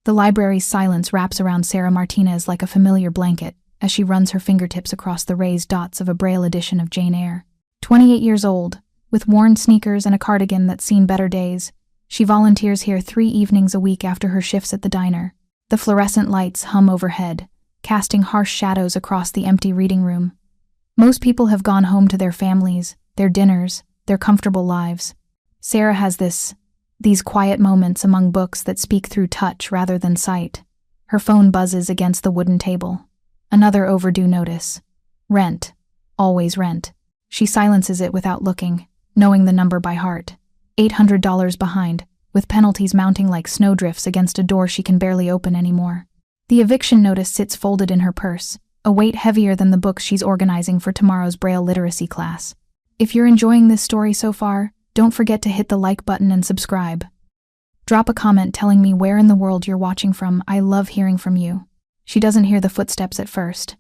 The library's silence wraps around Sarah Martinez like a familiar blanket as she runs her fingertips across the raised dots of a Braille edition of Jane Eyre. 28 years old, with worn sneakers and a cardigan that's seen better days, she volunteers here 3 evenings a week after her shifts at the diner. The fluorescent lights hum overhead, casting harsh shadows across the empty reading room. Most people have gone home to their families, their dinners, their comfortable lives. Sarah has these quiet moments among books that speak through touch rather than sight. Her phone buzzes against the wooden table. Another overdue notice. Rent. Always rent. She silences it without looking, knowing the number by heart. $800 behind, with penalties mounting like snowdrifts against a door she can barely open anymore. The eviction notice sits folded in her purse, a weight heavier than the books she's organizing for tomorrow's Braille literacy class. If you're enjoying this story so far, don't forget to hit the like button and subscribe. Drop a comment telling me where in the world you're watching from. I love hearing from you. She doesn't hear the footsteps at first.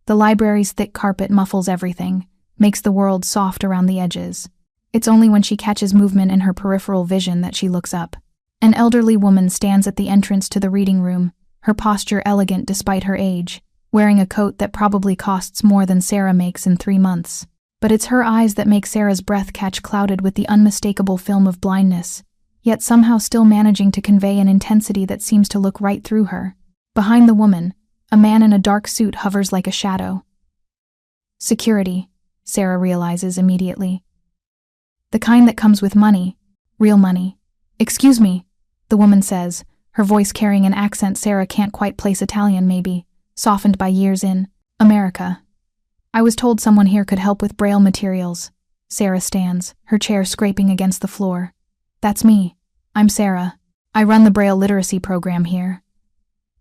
The library's thick carpet muffles everything, makes the world soft around the edges. It's only when she catches movement in her peripheral vision that she looks up. An elderly woman stands at the entrance to the reading room, her posture elegant despite her age, wearing a coat that probably costs more than Sarah makes in 3 months. But it's her eyes that make Sarah's breath catch clouded with the unmistakable film of blindness, yet somehow still managing to convey an intensity that seems to look right through her. Behind the woman, a man in a dark suit hovers like a shadow. Security, Sarah realizes immediately. The kind that comes with money, real money. "Excuse me," the woman says, her voice carrying an accent Sarah can't quite place. Italian maybe, softened by years in America. "I was told someone here could help with Braille materials." Sarah stands, her chair scraping against the floor. "That's me. I'm Sarah. I run the Braille literacy program here."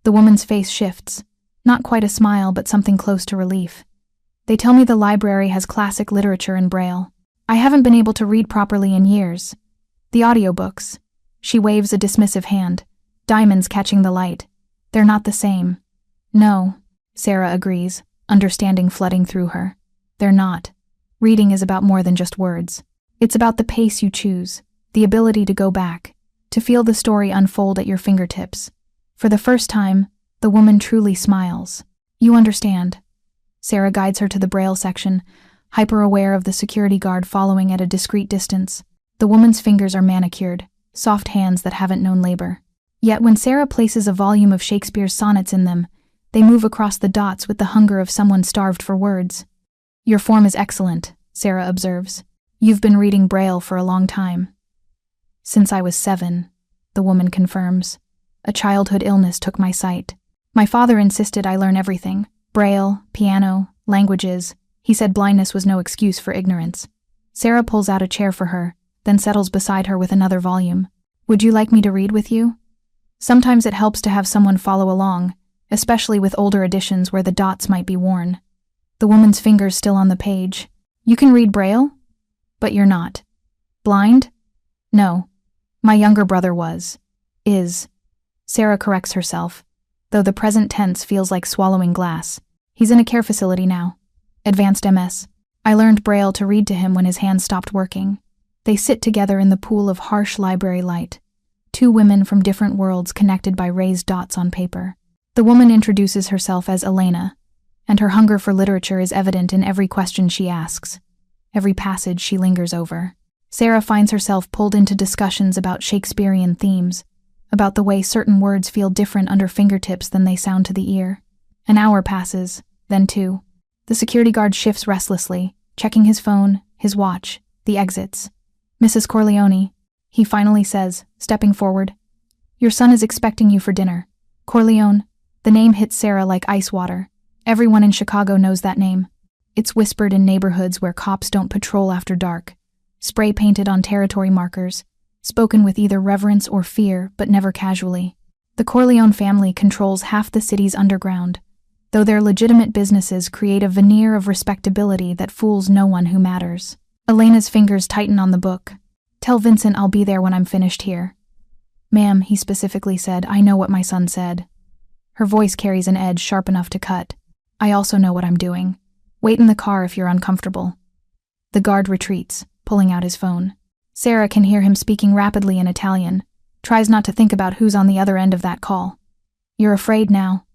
The woman's face shifts, not quite a smile but something close to relief. "They tell me the library has classic literature in Braille. I haven't been able to read properly in years. The audiobooks." She waves a dismissive hand, diamonds catching the light. "They're not the same." "No," Sarah agrees, understanding flooding through her. "They're not. Reading is about more than just words. It's about the pace you choose, the ability to go back, to feel the story unfold at your fingertips." For the first time, the woman truly smiles. "You understand." Sarah guides her to the Braille section, hyper-aware of the security guard following at a discreet distance. The woman's fingers are manicured, soft hands that haven't known labor. Yet when Sarah places a volume of Shakespeare's sonnets in them, they move across the dots with the hunger of someone starved for words. "Your form is excellent," Sarah observes. "You've been reading Braille for a long time." "Since I was 7, the woman confirms. "A childhood illness took my sight. My father insisted I learn everything. Braille, piano, languages. He said blindness was no excuse for ignorance." Sarah pulls out a chair for her, then settles beside her with another volume. "Would you like me to read with you?" Sometimes it helps to have someone follow along, especially with older editions where the dots might be worn. The woman's fingers still on the page. "You can read Braille? But you're not. Blind?" "No. My younger brother was. Is." Sarah corrects herself, though the present tense feels like swallowing glass. "He's in a care facility now. Advanced MS. I learned Braille to read to him when his hands stopped working." They sit together in the pool of harsh library light. 2 women from different worlds connected by raised dots on paper. The woman introduces herself as Elena, and her hunger for literature is evident in every question she asks, every passage she lingers over. Sarah finds herself pulled into discussions about Shakespearean themes, about the way certain words feel different under fingertips than they sound to the ear. An hour passes, then 2. The security guard shifts restlessly, checking his phone, his watch, the exits. "Mrs. Corleone," he finally says, stepping forward. "Your son is expecting you for dinner." Corleone. The name hits Sarah like ice water. Everyone in Chicago knows that name. It's whispered in neighborhoods where cops don't patrol after dark, spray-painted on territory markers, spoken with either reverence or fear, but never casually. The Corleone family controls half the city's underground, though their legitimate businesses create a veneer of respectability that fools no one who matters. Elena's fingers tighten on the book. "Tell Vincent I'll be there when I'm finished here." "Ma'am," he specifically said, "I know what my son said." Her voice carries an edge sharp enough to cut. "I also know what I'm doing. Wait in the car if you're uncomfortable." The guard retreats, pulling out his phone. Sarah can hear him speaking rapidly in Italian, tries not to think about who's on the other end of that call. You're afraid now,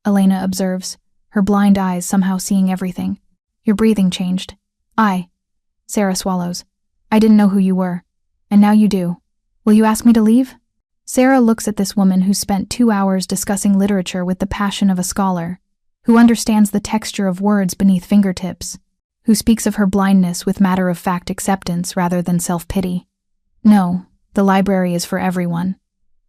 Elena observes, her blind eyes somehow seeing everything. Your breathing changed. Sarah swallows. I didn't know who you were. And now you do. Will you ask me to leave? Sarah looks at this woman who spent 2 hours discussing literature with the passion of a scholar, who understands the texture of words beneath fingertips, who speaks of her blindness with matter-of-fact acceptance rather than self-pity. No, the library is for everyone.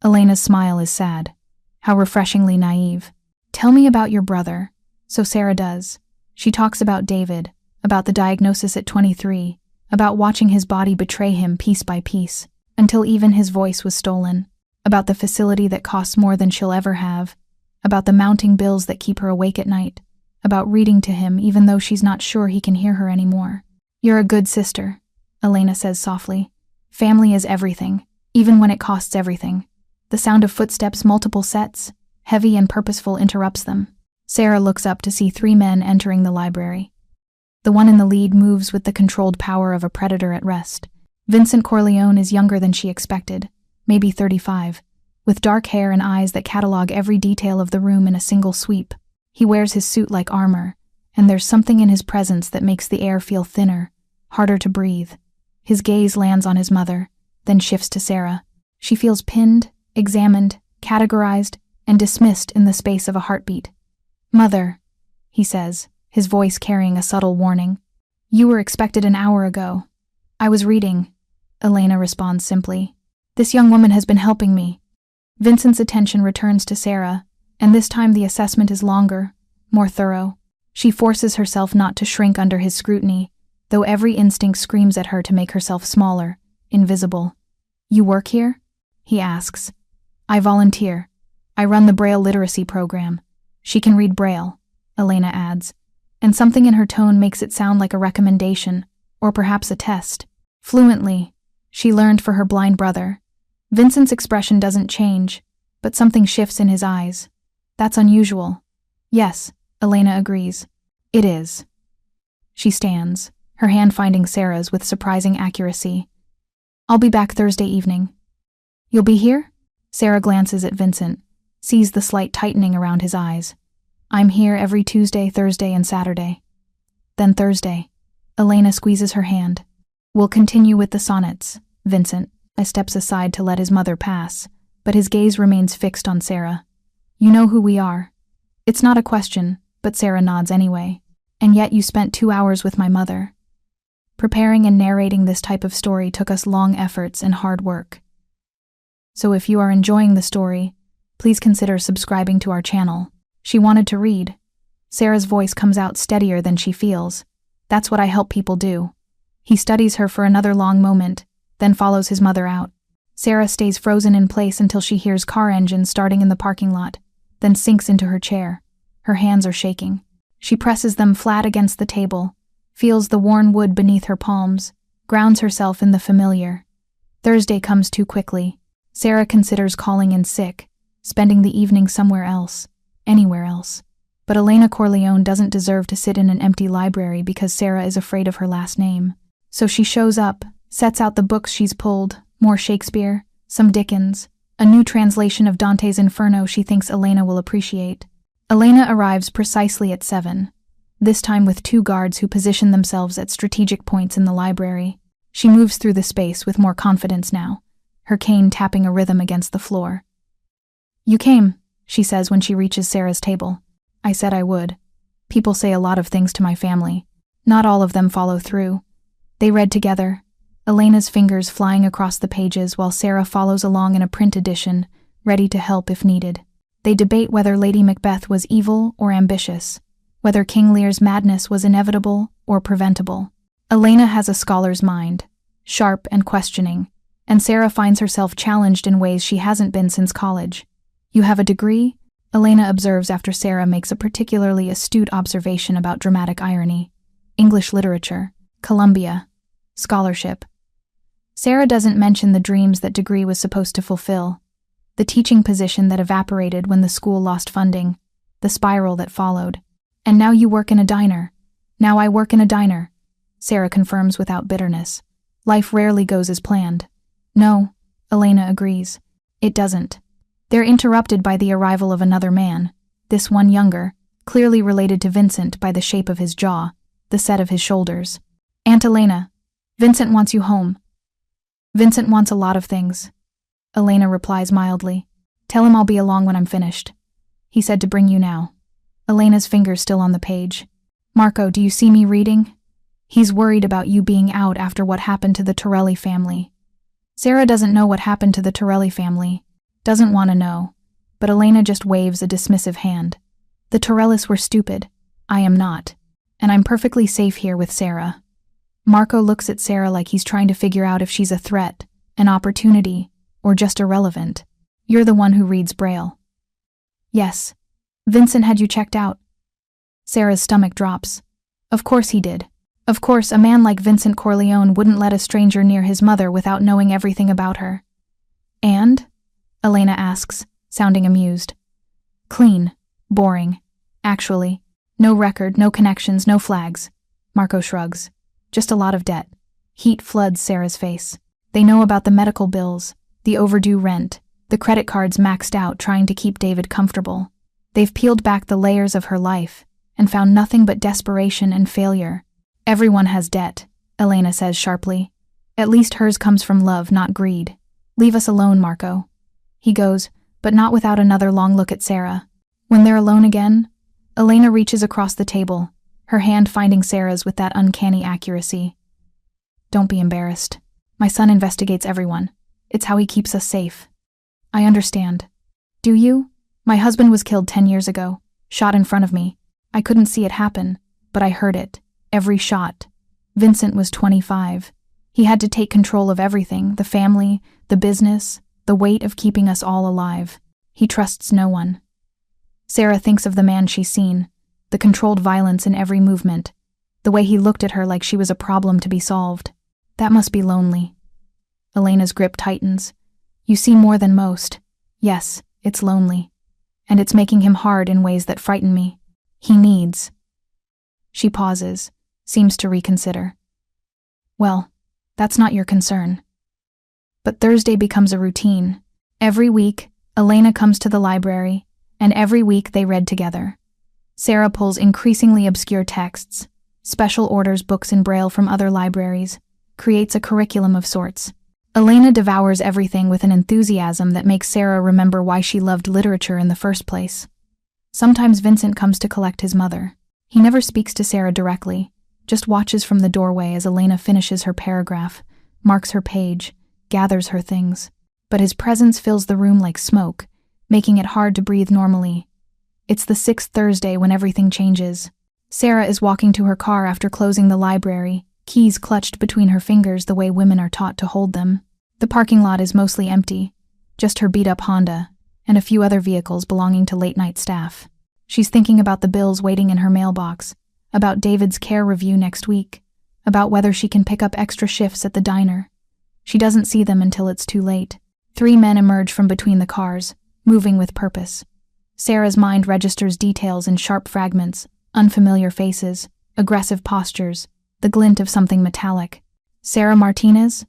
Elena's smile is sad. How refreshingly naive. Tell me about your brother. So Sarah does. She talks about David, about the diagnosis at 23, about watching his body betray him piece by piece, until even his voice was stolen, about the facility that costs more than she'll ever have, about the mounting bills that keep her awake at night, about reading to him even though she's not sure he can hear her anymore. You're a good sister, Elena says softly. Family is everything, even when it costs everything. The sound of footsteps, multiple sets, heavy and purposeful, interrupts them. Sarah looks up to see 3 men entering the library. The one in the lead moves with the controlled power of a predator at rest. Vincent Corleone is younger than she expected, maybe 35, with dark hair and eyes that catalog every detail of the room in a single sweep. He wears his suit like armor, and there's something in his presence that makes the air feel thinner, harder to breathe. His gaze lands on his mother, then shifts to Sarah. She feels pinned, examined, categorized, and dismissed in the space of a heartbeat. Mother, he says, his voice carrying a subtle warning. You were expected an hour ago. I was reading, Elena responds simply. This young woman has been helping me. Vincent's attention returns to Sarah, and this time the assessment is longer, more thorough. She forces herself not to shrink under his scrutiny, though every instinct screams at her to make herself smaller, invisible. You work here? He asks. I volunteer. I run the Braille literacy program. She can read Braille, Elena adds, and something in her tone makes it sound like a recommendation, or perhaps a test. Fluently, she learned for her blind brother. Vincent's expression doesn't change, but something shifts in his eyes. That's unusual. Yes, Elena agrees. It is. She stands, her hand finding Sarah's with surprising accuracy. I'll be back Thursday evening. You'll be here? Sarah glances at Vincent, sees the slight tightening around his eyes. I'm here every Tuesday, Thursday, and Saturday. Then Thursday. Elena squeezes her hand. We'll continue with the sonnets, Vincent steps aside to let his mother pass, but his gaze remains fixed on Sarah. You know who we are. It's not a question, but Sarah nods anyway. And yet you spent 2 hours with my mother. Preparing and narrating this type of story took us long efforts and hard work. So if you are enjoying the story, please consider subscribing to our channel. She wanted to read. Sarah's voice comes out steadier than she feels. That's what I help people do. He studies her for another long moment, then follows his mother out. Sarah stays frozen in place until she hears car engines starting in the parking lot, then sinks into her chair. Her hands are shaking. She presses them flat against the table, feels the worn wood beneath her palms, grounds herself in the familiar. Thursday comes too quickly. Sarah considers calling in sick, spending the evening somewhere else, anywhere else. But Elena Corleone doesn't deserve to sit in an empty library because Sarah is afraid of her last name. So she shows up, sets out the books she's pulled, more Shakespeare, some Dickens, a new translation of Dante's Inferno she thinks Elena will appreciate. Elena arrives precisely at 7, this time with 2 guards who position themselves at strategic points in the library. She moves through the space with more confidence now, her cane tapping a rhythm against the floor. You came, she says when she reaches Sarah's table. I said I would. People say a lot of things to my family. Not all of them follow through. They read together, Elena's fingers flying across the pages while Sarah follows along in a print edition, ready to help if needed. They debate whether Lady Macbeth was evil or ambitious, whether King Lear's madness was inevitable or preventable. Elena has a scholar's mind, sharp and questioning, and Sarah finds herself challenged in ways she hasn't been since college. You have a degree? Elena observes after Sarah makes a particularly astute observation about dramatic irony. English literature, Columbia, scholarship. Sarah doesn't mention the dreams that degree was supposed to fulfill, the teaching position that evaporated when the school lost funding, the spiral that followed. And now you work in a diner. Now I work in a diner, Sarah confirms without bitterness. Life rarely goes as planned. No, Elena agrees. It doesn't. They're interrupted by the arrival of another man, this one younger, clearly related to Vincent by the shape of his jaw, the set of his shoulders. "Aunt Elena, Vincent wants you home." "Vincent wants a lot of things." Elena replies mildly. "Tell him I'll be along when I'm finished. He said to bring you now." Elena's fingers still on the page. "Marco, do you see me reading? He's worried about you being out after what happened to the Torelli family." Sarah doesn't know what happened to the Torelli family, doesn't want to know, but Elena just waves a dismissive hand. "The Torellis were stupid. I am not. And I'm perfectly safe here with Sarah." Marco looks at Sarah like he's trying to figure out if she's a threat, an opportunity, or just irrelevant. "You're the one who reads Braille." "Yes. Vincent had you checked out." Sarah's stomach drops. Of course he did. Of course, a man like Vincent Corleone wouldn't let a stranger near his mother without knowing everything about her. "And?" Elena asks, sounding amused. "Clean. Boring. Actually. No record, no connections, no flags." Marco shrugs. "Just a lot of debt." Heat floods Sarah's face. They know about the medical bills, the overdue rent, the credit cards maxed out trying to keep David comfortable. They've peeled back the layers of her life and found nothing but desperation and failure. "Everyone has debt," Elena says sharply. "At least hers comes from love, not greed. Leave us alone, Marco." He goes, but not without another long look at Sarah. When they're alone again, Elena reaches across the table, her hand finding Sarah's with that uncanny accuracy. "Don't be embarrassed. My son investigates everyone. It's how he keeps us safe." "I understand." "Do you? My husband was killed 10 years ago, shot in front of me. I couldn't see it happen, but I heard it. Every shot. Vincent was 25. He had to take control of everything, the family, the business, the weight of keeping us all alive. He trusts no one." Sarah thinks of the man she's seen, the controlled violence in every movement, the way he looked at her like she was a problem to be solved. That must be lonely. Elena's grip tightens. "You see more than most. Yes, it's lonely. And it's making him hard in ways that frighten me. He needs." She pauses, seems to reconsider. "Well, that's not your concern." But Thursday becomes a routine. Every week, Elena comes to the library, and every week they read together. Sarah pulls increasingly obscure texts, special orders books in Braille from other libraries, creates a curriculum of sorts. Elena devours everything with an enthusiasm that makes Sarah remember why she loved literature in the first place. Sometimes Vincent comes to collect his mother. He never speaks to Sarah directly, just watches from the doorway as Elena finishes her paragraph, marks her page, gathers her things. But his presence fills the room like smoke, making it hard to breathe normally. It's the 6th Thursday when everything changes. Sarah is walking to her car after closing the library, keys clutched between her fingers the way women are taught to hold them. The parking lot is mostly empty, just her beat-up Honda, and a few other vehicles belonging to late-night staff. She's thinking about the bills waiting in her mailbox, about David's care review next week, about whether she can pick up extra shifts at the diner. She doesn't see them until it's too late. 3 men emerge from between the cars, moving with purpose. Sarah's mind registers details in sharp fragments, unfamiliar faces, aggressive postures, the glint of something metallic. "Sarah Martinez?"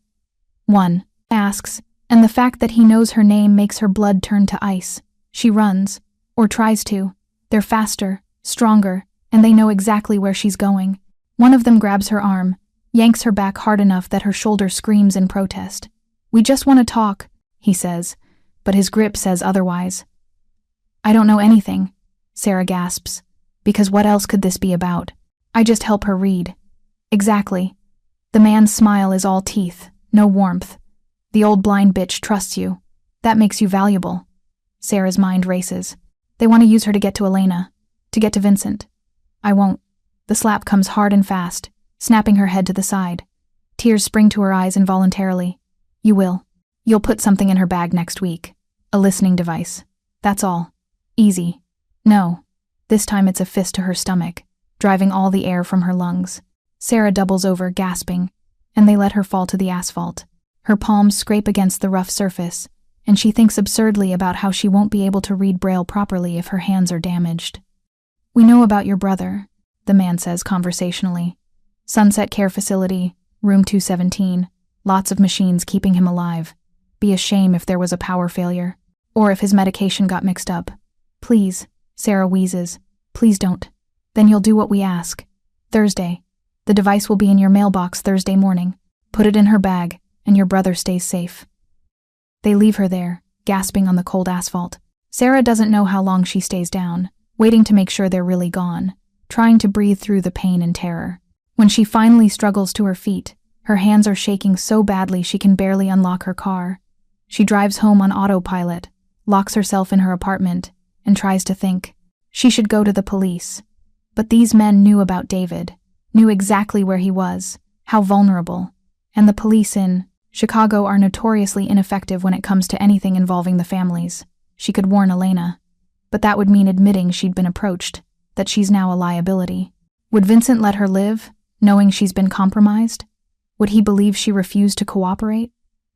One asks, and the fact that he knows her name makes her blood turn to ice. She runs, or tries to. They're faster, stronger, and they know exactly where she's going. One of them grabs her arm, yanks her back hard enough that her shoulder screams in protest. "We just want to talk," he says, but his grip says otherwise. "I don't know anything," Sarah gasps, "because what else could this be about? I just help her read." "Exactly." The man's smile is all teeth, no warmth. "The old blind bitch trusts you. That makes you valuable." Sarah's mind races. They want to use her to get to Elena, to get to Vincent. "I won't." The slap comes hard and fast, snapping her head to the side. Tears spring to her eyes involuntarily. "You will. You'll put something in her bag next week. A listening device. That's all. Easy." No. This time it's a fist to her stomach, driving all the air from her lungs. Sarah doubles over, gasping, and they let her fall to the asphalt. Her palms scrape against the rough surface, and she thinks absurdly about how she won't be able to read Braille properly if her hands are damaged. "We know about your brother," the man says conversationally. "Sunset Care Facility, room 217, lots of machines keeping him alive. Be a shame if there was a power failure." Or if his medication got mixed up. Please, Sarah wheezes. Please don't. Then you'll do what we ask. Thursday. The device will be in your mailbox Thursday morning. Put it in her bag, and your brother stays safe. They leave her there, gasping on the cold asphalt. Sarah doesn't know how long she stays down, waiting to make sure they're really gone, trying to breathe through the pain and terror. When she finally struggles to her feet, her hands are shaking so badly she can barely unlock her car. She drives home on autopilot, locks herself in her apartment, and tries to think. She should go to the police. But these men knew about David, knew exactly where he was, how vulnerable, and the police in Chicago are notoriously ineffective when it comes to anything involving the families. She could warn Elena, but that would mean admitting she'd been approached, that she's now a liability. Would Vincent let her live, knowing she's been compromised? Would he believe she refused to cooperate?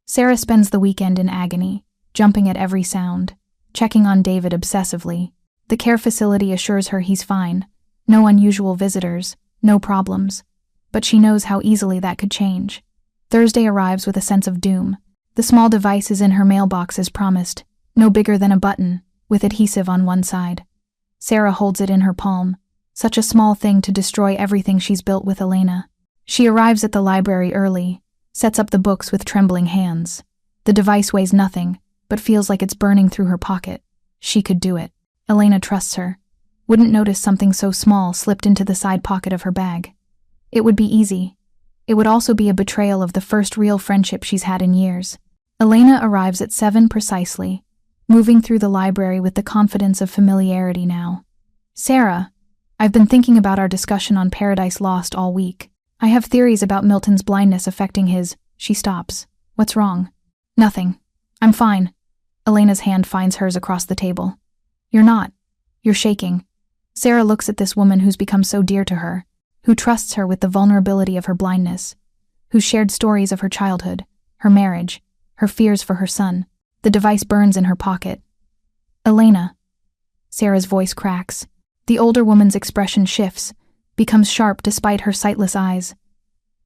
Sarah spends the weekend in agony, jumping at every sound, checking on David obsessively. The care facility assures her he's fine, no unusual visitors, no problems. But she knows how easily that could change. Thursday arrives with a sense of doom. The small device is in her mailbox as promised, no bigger than a button, with adhesive on one side. Sarah holds it in her palm, such a small thing to destroy everything she's built with Elena. She arrives at the library early, sets up the books with trembling hands. The device weighs nothing, but feels like it's burning through her pocket. She could do it. Elena trusts her. Wouldn't notice something so small slipped into the side pocket of her bag. It would be easy. It would also be a betrayal of the first real friendship she's had in years. Elena arrives at 7 precisely, moving through the library with the confidence of familiarity now. Sarah, I've been thinking about our discussion on Paradise Lost all week. I have theories about Milton's blindness affecting his. She stops. What's wrong? Nothing. I'm fine. Elena's hand finds hers across the table. You're not. You're shaking. Sarah looks at this woman who's become so dear to her, who trusts her with the vulnerability of her blindness, who shared stories of her childhood, her marriage, her fears for her son. The device burns in her pocket. Elena. Sarah's voice cracks. The older woman's expression shifts, becomes sharp despite her sightless eyes.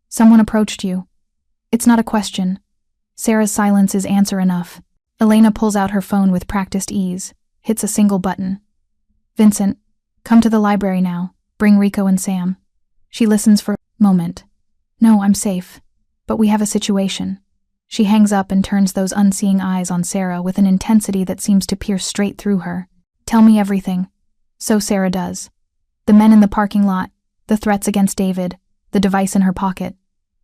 Someone approached you. It's not a question. Sarah's silence is answer enough. Elena pulls out her phone with practiced ease, hits a single button. Vincent, come to the library now. Bring Rico and Sam. She listens for a moment. No, I'm safe. But we have a situation. She hangs up and turns those unseeing eyes on Sarah with an intensity that seems to pierce straight through her. Tell me everything. So Sarah does. The men in the parking lot, the threats against David, the device in her pocket.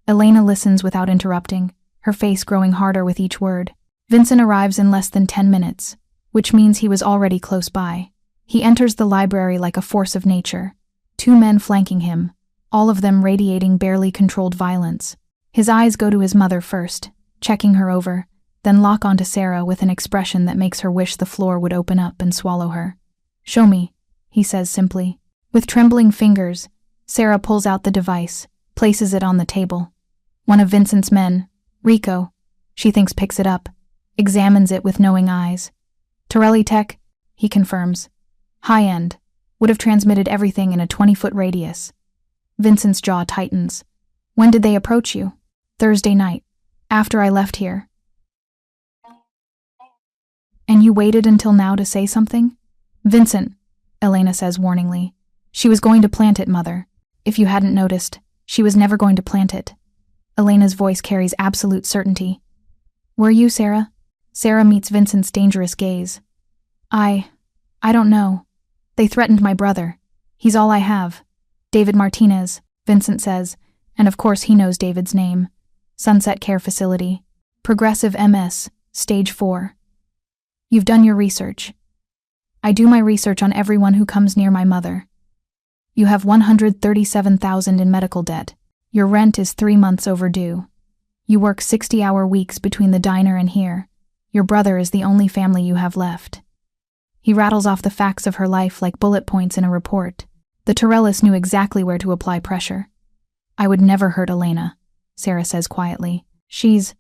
Elena listens without interrupting, her face growing harder with each word. Vincent arrives in less than 10 minutes, which means he was already close by. He enters the library like a force of nature. 2 men flanking him, all of them radiating barely controlled violence. His eyes go to his mother first, checking her over, then lock onto Sarah with an expression that makes her wish the floor would open up and swallow her. Show me, he says simply. With trembling fingers, Sarah pulls out the device, places it on the table. One of Vincent's men, Rico, she thinks picks it up, examines it with knowing eyes. Torelli Tech, he confirms. High-end, would have transmitted everything in a 20-foot radius. Vincent's jaw tightens. When did they approach you? Thursday night, after I left here. And you waited until now to say something? Vincent, Elena says warningly. She was going to plant it, Mother. If you hadn't noticed, she was never going to plant it. Elena's voice carries absolute certainty. Were you, Sarah? Sarah meets Vincent's dangerous gaze. I don't know. They threatened my brother. He's all I have. David Martinez, Vincent says, and of course he knows David's name. Sunset Care Facility. Progressive MS, Stage 4. You've done your research. I do my research on everyone who comes near my mother. You have $137,000 in medical debt. Your rent is 3 months overdue. You work 60-hour weeks between the diner and here. Your brother is the only family you have left. He rattles off the facts of her life like bullet points in a report. The Torellis knew exactly where to apply pressure. I would never hurt Elena, Sarah says quietly. She's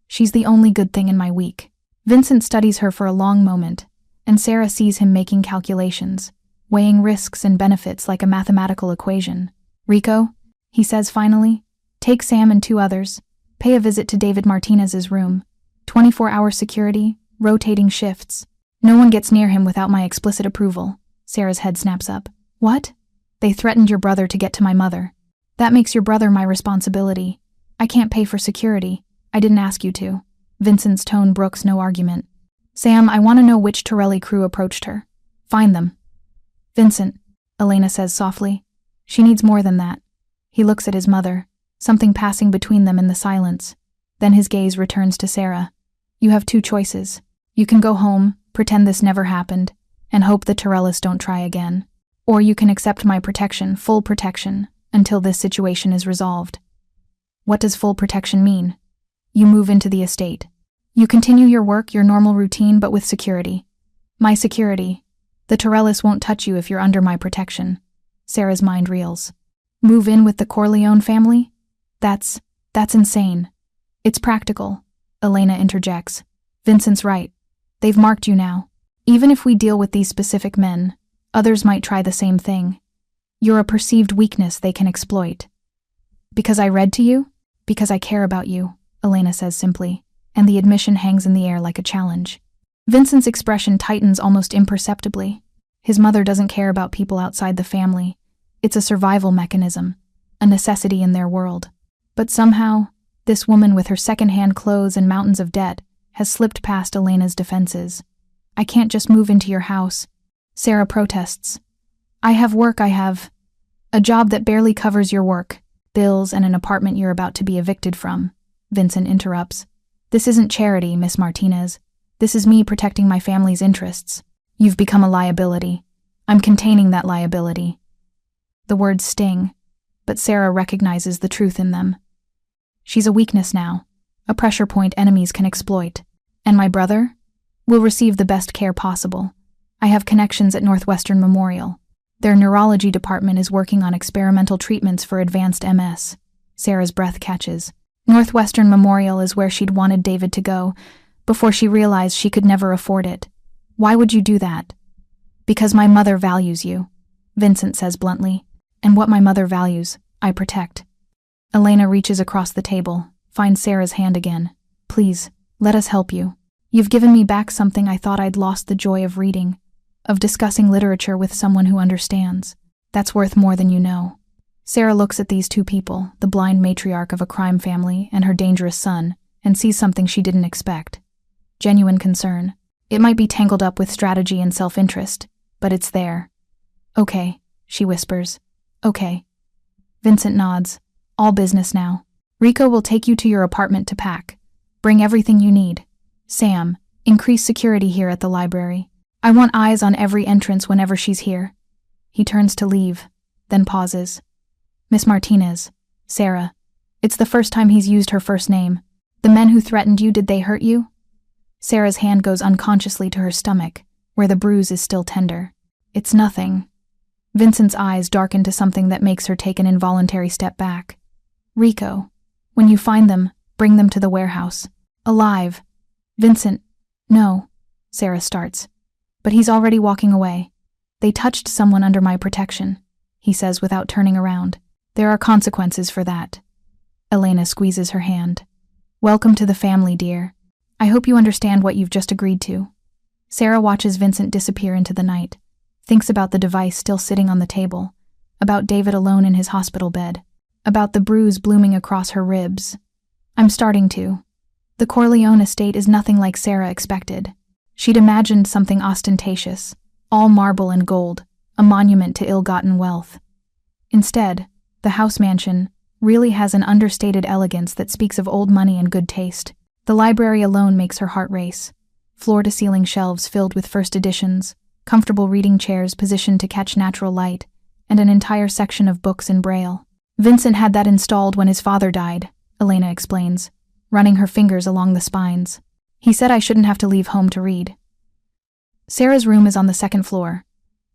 the only good thing in my week. Vincent studies her for a long moment, and Sarah sees him making calculations, weighing risks and benefits like a mathematical equation. Rico, he says finally, take Sam and 2 others, pay a visit to David Martinez's room. 24-hour security, rotating shifts. No one gets near him without my explicit approval. Sarah's head snaps up. What? They threatened your brother to get to my mother. That makes your brother my responsibility. I can't pay for security. I didn't ask you to. Vincent's tone brooks no argument. Sam, I want to know which Torelli crew approached her. Find them. Vincent, Elena says softly. She needs more than that. He looks at his mother, something passing between them in the silence. Then his gaze returns to Sarah. You have two choices. You can go home, pretend this never happened, and hope the Torellis don't try again. Or you can accept my protection, full protection, until this situation is resolved. What does full protection mean? You move into the estate. You continue your work, your normal routine, but with security. My security. The Torellis won't touch you if you're under my protection. Sarah's mind reels. Move in with the Corleone family? That's insane. It's practical, Elena interjects. Vincent's right. They've marked you now. Even if we deal with these specific men, others might try the same thing. You're a perceived weakness they can exploit. Because I read to you? Because I care about you, Elena says simply, and the admission hangs in the air like a challenge. Vincent's expression tightens almost imperceptibly. His mother doesn't care about people outside the family. It's a survival mechanism, a necessity in their world. But somehow, this woman with her second-hand clothes and mountains of debt has slipped past Elena's defenses. I can't just move into your house. Sarah protests. I have work, I have a job that barely covers your work, bills, and an apartment you're about to be evicted from. Vincent interrupts. This isn't charity, Miss Martinez. This is me protecting my family's interests. You've become a liability. I'm containing that liability. The words sting, but Sarah recognizes the truth in them. She's a weakness now, a pressure point enemies can exploit. And my brother? Will receive the best care possible. I have connections at Northwestern Memorial. Their neurology department is working on experimental treatments for advanced MS. Sarah's breath catches. Northwestern Memorial is where she'd wanted David to go, before she realized she could never afford it. Why would you do that? Because my mother values you, Vincent says bluntly. And what my mother values, I protect. Elena reaches across the table, finds Sarah's hand again. Please, let us help you. You've given me back something I thought I'd lost the joy of reading, of discussing literature with someone who understands. That's worth more than you know. Sarah looks at these two people, the blind matriarch of a crime family and her dangerous son, and sees something she didn't expect. Genuine concern. It might be tangled up with strategy and self-interest, but it's there. Okay, she whispers. Okay. Vincent nods. All business now. Rico will take you to your apartment to pack. Bring everything you need. Sam, increase security here at the library. I want eyes on every entrance whenever she's here. He turns to leave, then pauses. Miss Martinez. Sarah. It's the first time he's used her first name. The men who threatened you, did they hurt you? Sarah's hand goes unconsciously to her stomach, where the bruise is still tender. It's nothing. Vincent's eyes darken to something that makes her take an involuntary step back. Rico. When you find them, bring them to the warehouse. Alive. Vincent. No. Sarah starts. But he's already walking away. They touched someone under my protection, he says without turning around. There are consequences for that. Elena squeezes her hand. Welcome to the family, dear. I hope you understand what you've just agreed to. Sarah watches Vincent disappear into the night, thinks about the device still sitting on the table, about David alone in his hospital bed, about the bruise blooming across her ribs. I'm starting to. The Corleone estate is nothing like Sarah expected. She'd imagined something ostentatious, all marble and gold, a monument to ill-gotten wealth. Instead, the house mansion really has an understated elegance that speaks of old money and good taste. The library alone makes her heart race. Floor-to-ceiling shelves filled with first editions, comfortable reading chairs positioned to catch natural light, and an entire section of books in Braille. Vincent had that installed when his father died, Elena explains, running her fingers along the spines. He said I shouldn't have to leave home to read. Sarah's room is on the second floor,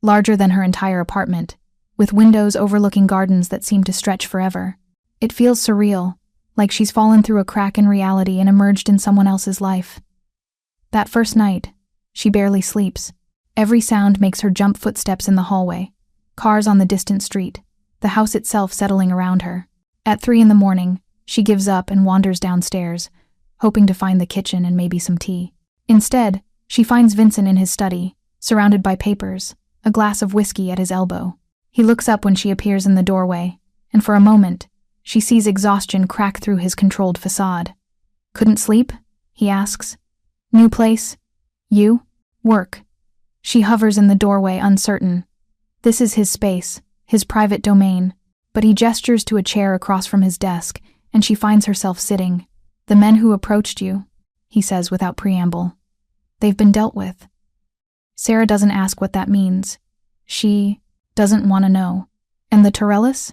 larger than her entire apartment, with windows overlooking gardens that seem to stretch forever. It feels surreal, like she's fallen through a crack in reality and emerged in someone else's life. That first night, she barely sleeps. Every sound makes her jump footsteps in the hallway, cars on the distant street, the house itself settling around her. At 3 a.m, she gives up and wanders downstairs, hoping to find the kitchen and maybe some tea. Instead, She finds Vincent in his study, surrounded by papers, a glass of whiskey at his elbow. He looks up when she appears in the doorway, and for a moment, she sees exhaustion crack through his controlled facade. "Couldn't sleep?" he asks. "New place? You? Work." She hovers in the doorway, uncertain. This is his space, his private domain, but he gestures to a chair across from his desk, and she finds herself sitting. "The men who approached you," he says without preamble. "They've been dealt with." Sarah doesn't ask what that means. She doesn't want to know. And the Torellis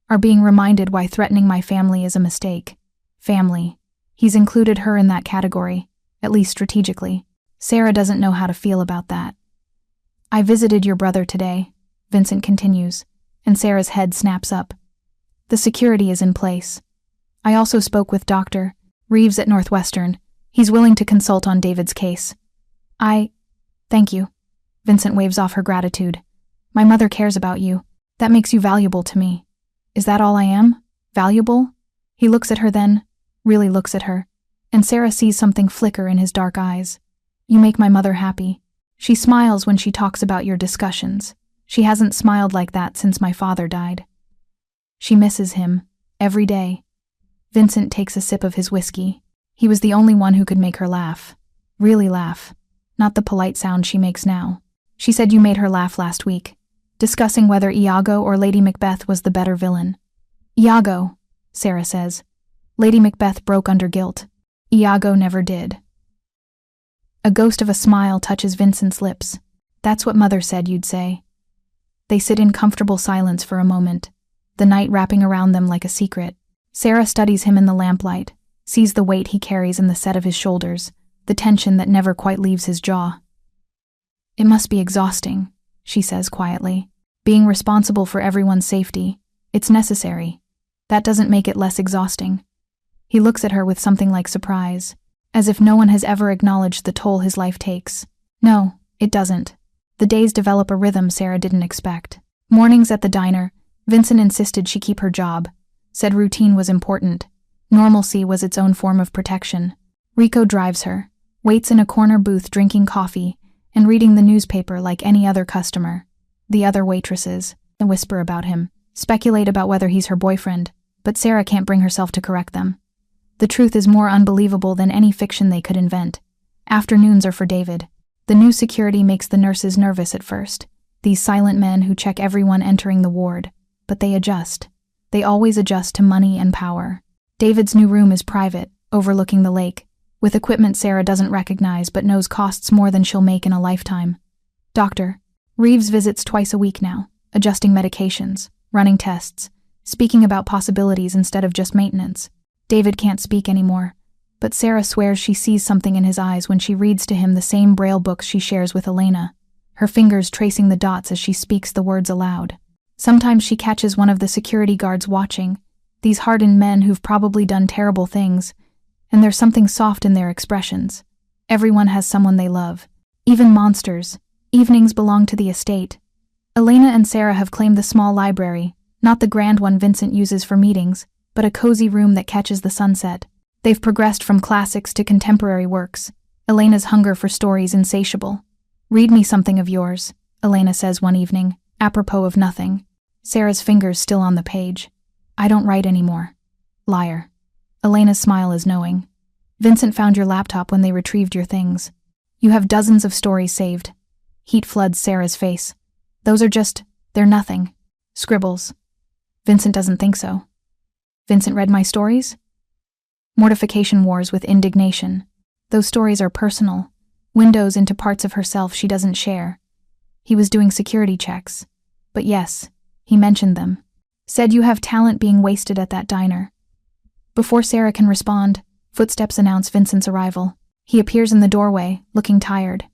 are being reminded why threatening my family is a mistake. Family. He's included her in that category, at least strategically. Sarah doesn't know how to feel about that. "I visited your brother today," Vincent continues, and Sarah's head snaps up. "The security is in place. I also spoke with Dr. Reeves at Northwestern. He's willing to consult on David's case." Thank you." Vincent waves off her gratitude. "My mother cares about you. That makes you valuable to me." "Is that all I am? Valuable?" He looks at her then, really looks at her, and Sarah sees something flicker in his dark eyes. "You make my mother happy. She smiles when she talks about your discussions. She hasn't smiled like that since my father died. She misses him, every day." Vincent takes a sip of his whiskey. He was the only one who could make her laugh. Really laugh. Not the polite sound she makes now. "She said you made her laugh last week, discussing whether Iago or Lady Macbeth was the better villain." "Iago," Sarah says. "Lady Macbeth broke under guilt. Iago never did." A ghost of a smile touches Vincent's lips. "That's what Mother said you'd say." They sit in comfortable silence for a moment, the night wrapping around them like a secret. Sarah studies him in the lamplight, sees the weight he carries in the set of his shoulders, the tension that never quite leaves his jaw. "It must be exhausting," she says quietly. "Being responsible for everyone's safety. It's necessary. That doesn't make it less exhausting." He looks at her with something like surprise, as if no one has ever acknowledged the toll his life takes. "No, it doesn't." The days develop a rhythm Sarah didn't expect. Mornings at the diner, Vincent insisted she keep her job, said routine was important. Normalcy was its own form of protection. Rico drives her, waits in a corner booth drinking coffee and reading the newspaper like any other customer. The other waitresses whisper about him, speculate about whether he's her boyfriend, but Sarah can't bring herself to correct them. The truth is more unbelievable than any fiction they could invent. Afternoons are for David. The new security makes the nurses nervous at first, these silent men who check everyone entering the ward, but they adjust. They always adjust to money and power. David's new room is private, overlooking the lake, with equipment Sarah doesn't recognize but knows costs more than she'll make in a lifetime. Dr. Reeves visits twice a week now, adjusting medications, running tests, speaking about possibilities instead of just maintenance. David can't speak anymore, but Sarah swears she sees something in his eyes when she reads to him the same Braille books she shares with Elena, her fingers tracing the dots as she speaks the words aloud. Sometimes she catches one of the security guards watching, these hardened men who've probably done terrible things, and there's something soft in their expressions. Everyone has someone they love. Even monsters. Evenings belong to the estate. Elena and Sarah have claimed the small library, not the grand one Vincent uses for meetings, but a cozy room that catches the sunset. They've progressed from classics to contemporary works. Elena's hunger for stories insatiable. "Read me something of yours," Elena says one evening, apropos of nothing. Sarah's fingers still on the page. "I don't write anymore." Liar. Elena's smile is knowing. "Vincent found your laptop when they retrieved your things. You have dozens of stories saved." Heat floods Sarah's face. They're nothing. Scribbles. Vincent doesn't think so. Vincent read my stories? Mortification wars with indignation. Those stories are personal, windows into parts of herself she doesn't share. He was doing security checks. But yes, he mentioned them. Said you have talent being wasted at that diner. Before Sarah can respond, footsteps announce Vincent's arrival. He appears in the doorway, looking tired.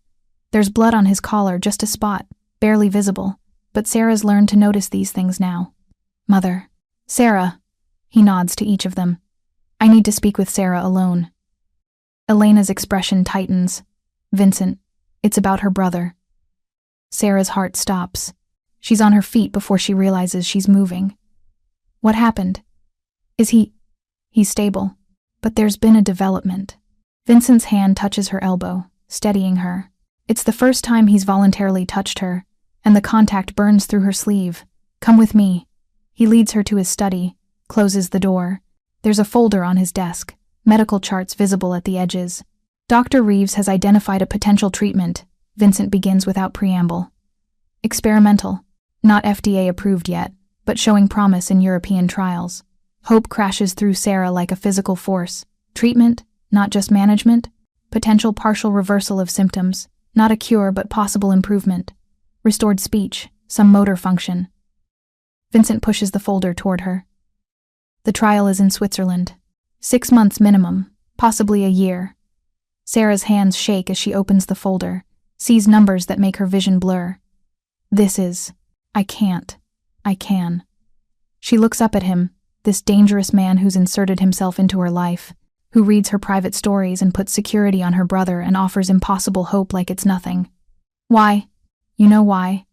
There's blood on his collar, just a spot, barely visible, but Sarah's learned to notice these things now. "Mother." "Sarah." He nods to each of them. "I need to speak with Sarah alone." Elena's expression tightens. "Vincent, it's about her brother." Sarah's heart stops. She's on her feet before she realizes she's moving. "What happened? Is he..." "He's stable. But there's been a development." Vincent's hand touches her elbow, steadying her. It's the first time he's voluntarily touched her, and the contact burns through her sleeve. "Come with me." He leads her to his study, closes the door. There's a folder on his desk, medical charts visible at the edges. Dr. Reeves has identified a potential treatment, Vincent begins without preamble. Experimental, not FDA approved yet, but showing promise in European trials. Hope crashes through Sarah like a physical force. Treatment, not just management. Potential partial reversal of symptoms, not a cure but possible improvement. Restored speech, some motor function. Vincent pushes the folder toward her. The trial is in Switzerland. 6 months minimum, possibly a year. Sarah's hands shake as she opens the folder, sees numbers that make her vision blur. I can. She looks up at him, this dangerous man who's inserted himself into her life, who reads her private stories and puts security on her brother and offers impossible hope like it's nothing. Why? You know why?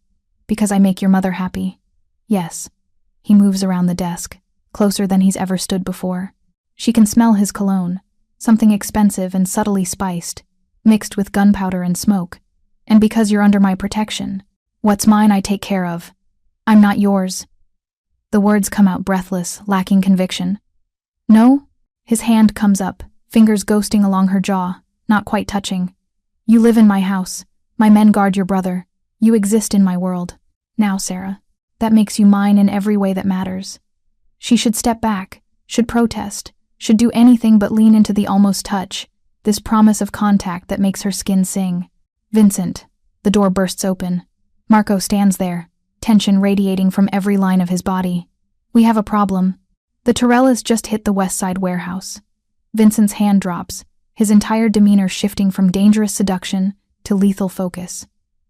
Because I make your mother happy. Yes. He moves around the desk, closer than he's ever stood before. She can smell his cologne, something expensive and subtly spiced, mixed with gunpowder and smoke. And because you're under my protection, what's mine I take care of. I'm not yours. The words come out breathless, lacking conviction. No? His hand comes up, fingers ghosting along her jaw, not quite touching. You live in my house. My men guard your brother. You exist in my world. Now, Sarah, that makes you mine in every way that matters. She should step back, should protest, should do anything but lean into the almost touch, this promise of contact that makes her skin sing. Vincent. The door bursts open. Marco stands there, tension radiating from every line of his body. We have a problem. The Torellas just hit the West Side warehouse. Vincent's hand drops, his entire demeanor shifting from dangerous seduction to lethal focus.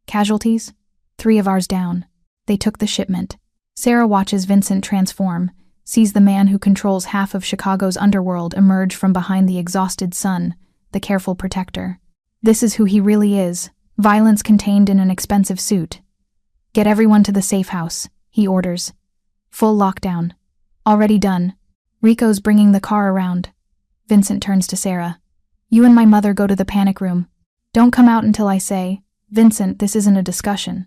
Casualties? 3 of ours down. They took the shipment. Sarah watches Vincent transform, sees the man who controls half of Chicago's underworld emerge from behind the exhausted son, the careful protector. This is who he really is, violence contained in an expensive suit. Get everyone to the safe house, he orders. Full lockdown. Already done. Rico's bringing the car around. Vincent turns to Sarah. You and my mother go to the panic room. Don't come out until I say, Vincent, this isn't a discussion.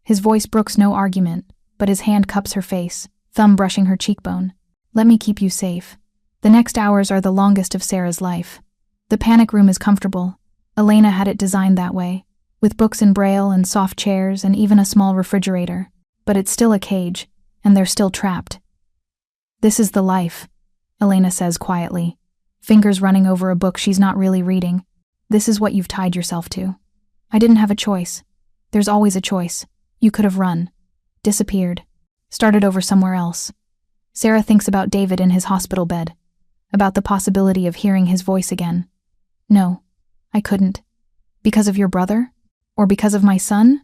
His voice brooks no argument, but his hand cups her face, thumb brushing her cheekbone. Let me keep you safe. The next hours are the longest of Sarah's life. The panic room is comfortable. Elena had it designed that way, with books in Braille and soft chairs and even a small refrigerator. But it's still a cage, and they're still trapped. This is the life, Elena says quietly, fingers running over a book she's not really reading. This is what you've tied yourself to. I didn't have a choice. There's always a choice. You could have run, disappeared, started over somewhere else. Sarah thinks about David in his hospital bed, about the possibility of hearing his voice again. No, I couldn't. Because of your brother? Or because of my son?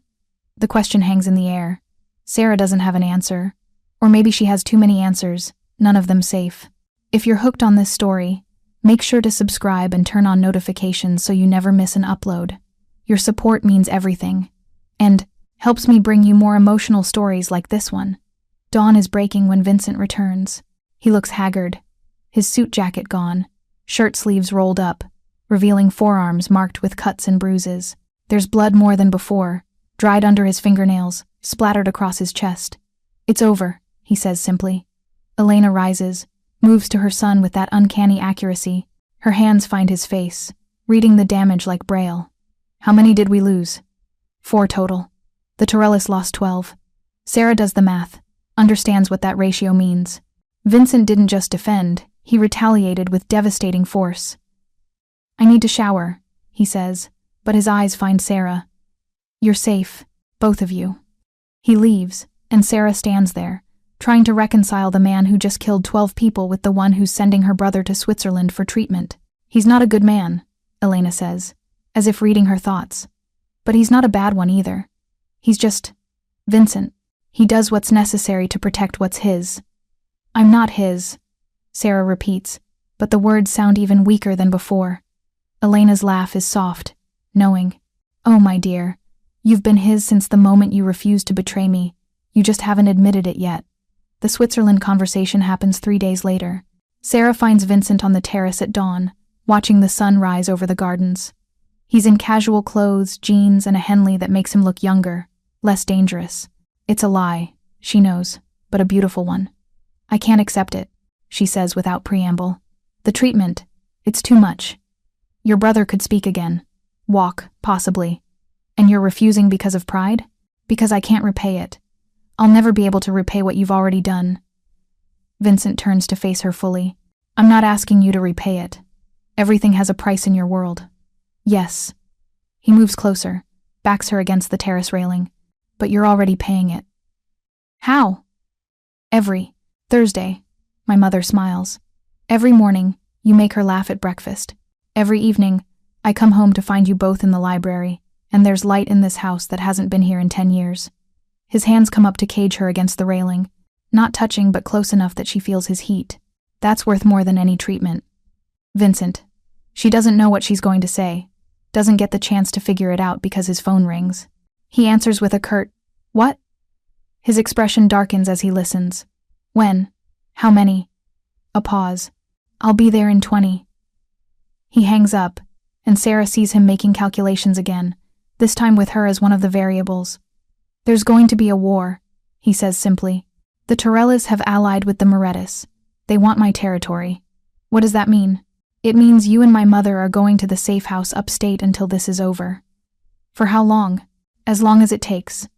The question hangs in the air. Sarah doesn't have an answer. Or maybe she has too many answers, none of them safe. If you're hooked on this story, make sure to subscribe and turn on notifications so you never miss an upload. Your support means everything. And helps me bring you more emotional stories like this one. Dawn is breaking when Vincent returns. He looks haggard, his suit jacket gone, shirt sleeves rolled up, revealing forearms marked with cuts and bruises. There's blood more than before, dried under his fingernails, splattered across his chest. It's over, he says simply. Elena rises, moves to her son with that uncanny accuracy. Her hands find his face, reading the damage like Braille. How many did we lose? 4 total. The Torellas lost 12. Sarah does the math, understands what that ratio means. Vincent didn't just defend, he retaliated with devastating force. I need to shower, he says, but his eyes find Sarah. You're safe, both of you. He leaves, and Sarah stands there, trying to reconcile the man who just killed 12 people with the one who's sending her brother to Switzerland for treatment. He's not a good man, Elena says, as if reading her thoughts. But he's not a bad one either. He's just Vincent. He does what's necessary to protect what's his. I'm not his, Sarah repeats, but the words sound even weaker than before. Elena's laugh is soft, knowing. Oh, my dear, you've been his since the moment you refused to betray me. You just haven't admitted it yet. The Switzerland conversation happens 3 days later. Sarah finds Vincent on the terrace at dawn, watching the sun rise over the gardens. He's in casual clothes, jeans, and a Henley that makes him look younger, less dangerous. It's a lie, she knows, but a beautiful one. I can't accept it, she says without preamble. The treatment, it's too much. Your brother could speak again. Walk, possibly. And you're refusing because of pride? Because I can't repay it. I'll never be able to repay what you've already done. Vincent turns to face her fully. I'm not asking you to repay it. Everything has a price in your world. Yes. He moves closer, backs her against the terrace railing. But you're already paying it. How? Every Thursday, my mother smiles. Every morning, you make her laugh at breakfast. Every evening, I come home to find you both in the library, and there's light in this house that hasn't been here in 10 years. His hands come up to cage her against the railing, not touching but close enough that she feels his heat. That's worth more than any treatment. Vincent. She doesn't know what she's going to say, doesn't get the chance to figure it out because his phone rings. He answers with a curt, "What?" His expression darkens as he listens. When? How many? A pause. I'll be there in 20. He hangs up, and Sarah sees him making calculations again, this time with her as one of the variables. There's going to be a war, he says simply. The Torellas have allied with the Morettis. They want my territory. What does that mean? It means you and my mother are going to the safe house upstate until this is over. For how long? As long as it takes.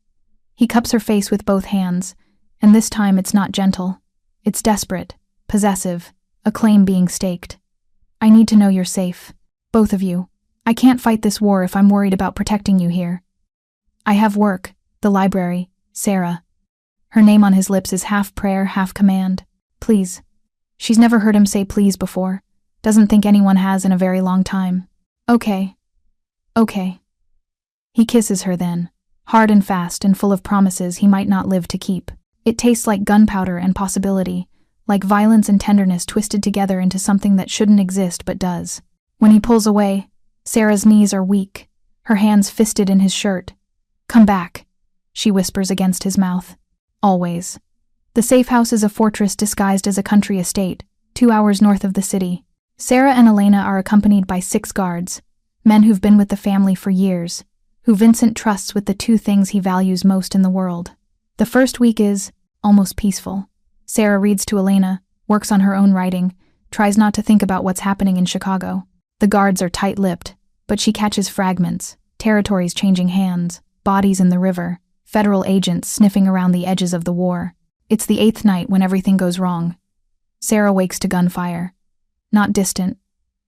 He cups her face with both hands, and this time it's not gentle. It's desperate, possessive, a claim being staked. I need to know you're safe. Both of you. I can't fight this war if I'm worried about protecting you here. I have work, the library, Sarah. Her name on his lips is half prayer, half command. Please. She's never heard him say please before. Doesn't think anyone has in a very long time. Okay. Okay. He kisses her then, hard and fast and full of promises he might not live to keep. It tastes like gunpowder and possibility, like violence and tenderness twisted together into something that shouldn't exist but does. When he pulls away, Sarah's knees are weak, her hands fisted in his shirt. Come back, she whispers against his mouth. Always. The safe house is a fortress disguised as a country estate, 2 hours north of the city. Sarah and Elena are accompanied by 6 guards, men who've been with the family for years, who Vincent trusts with the 2 things he values most in the world. The first week is almost peaceful. Sarah reads to Elena, works on her own writing, tries not to think about what's happening in Chicago. The guards are tight-lipped, but she catches fragments, territories changing hands, bodies in the river, federal agents sniffing around the edges of the war. It's the 8th night when everything goes wrong. Sarah wakes to gunfire. Not distant,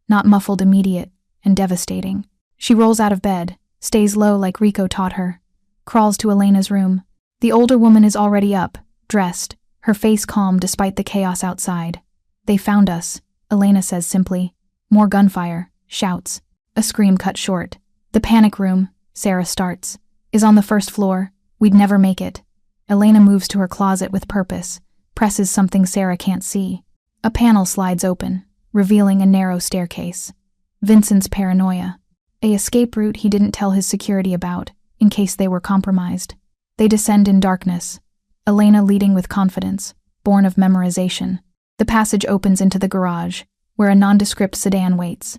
not muffled, immediate, and devastating. She rolls out of bed, stays low like Rico taught her, crawls to Elena's room. The older woman is already up, dressed, her face calm despite the chaos outside. They found us, Elena says simply. More gunfire, shouts. A scream cut short. The panic room, Sarah starts, is on the 1st floor. We'd never make it. Elena moves to her closet with purpose, presses something Sarah can't see. A panel slides open, revealing a narrow staircase. Vincent's paranoia. A escape route he didn't tell his security about, in case they were compromised. They descend in darkness, Elena leading with confidence, born of memorization. The passage opens into the garage, where a nondescript sedan waits.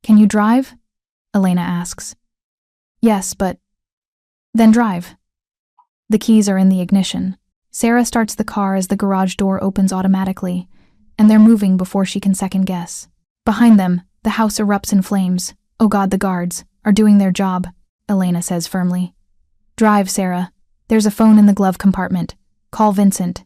Can you drive? Elena asks. Yes, but... Then drive. The keys are in the ignition. Sarah starts the car as the garage door opens automatically, and they're moving before she can second guess. Behind them, the house erupts in flames. Oh God, the guards are doing their job, Elena says firmly. Drive, Sarah. There's a phone in the glove compartment. Call Vincent.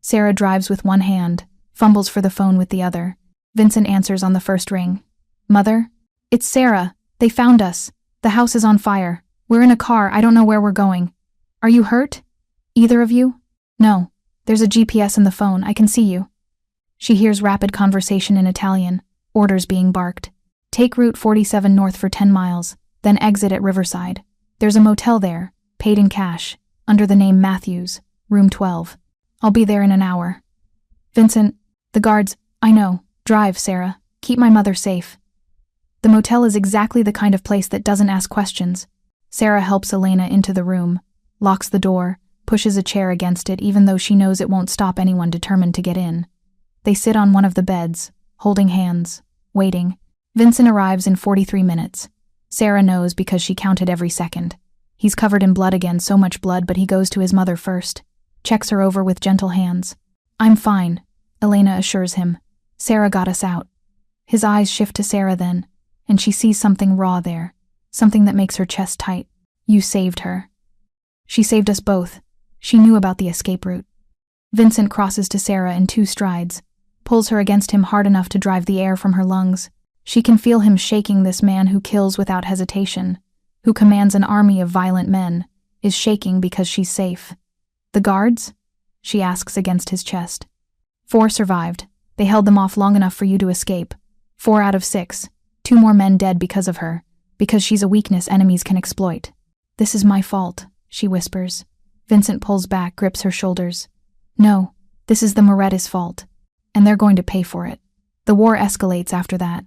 Sarah drives with one hand, fumbles for the phone with the other. Vincent answers on the first ring. Mother? It's Sarah. They found us. The house is on fire. We're in a car. I don't know where we're going. Are you hurt? Either of you? No. There's a GPS in the phone. I can see you. She hears rapid conversation in Italian, orders being barked. Take Route 47 north for 10 miles, then exit at Riverside. There's a motel there, paid in cash, under the name Matthews, room 12. I'll be there in an hour. Vincent, the guards, I know. Drive, Sarah. Keep my mother safe. The motel is exactly the kind of place that doesn't ask questions. Sarah helps Elena into the room, locks the door, pushes a chair against it even though she knows it won't stop anyone determined to get in. They sit on one of the beds, holding hands, waiting. Vincent arrives in 43 minutes, Sarah knows because she counted every second. He's covered in blood again, so much blood, but he goes to his mother first, checks her over with gentle hands. "I'm fine," Elena assures him. "Sarah got us out." His eyes shift to Sarah then, and she sees something raw there, something that makes her chest tight. "You saved her." "She saved us both. She knew about the escape route." Vincent crosses to Sarah in 2 strides, pulls her against him hard enough to drive the air from her lungs. She can feel him shaking. This man who kills without hesitation, who commands an army of violent men, is shaking because she's safe. "The guards?" she asks against his chest. 4 survived. They held them off long enough for you to escape. 4 out of 6. 2 more men dead because of her, because she's a weakness enemies can exploit. "This is my fault," she whispers. Vincent pulls back, grips her shoulders. "No, this is the Moretti's fault, and they're going to pay for it." The war escalates after that.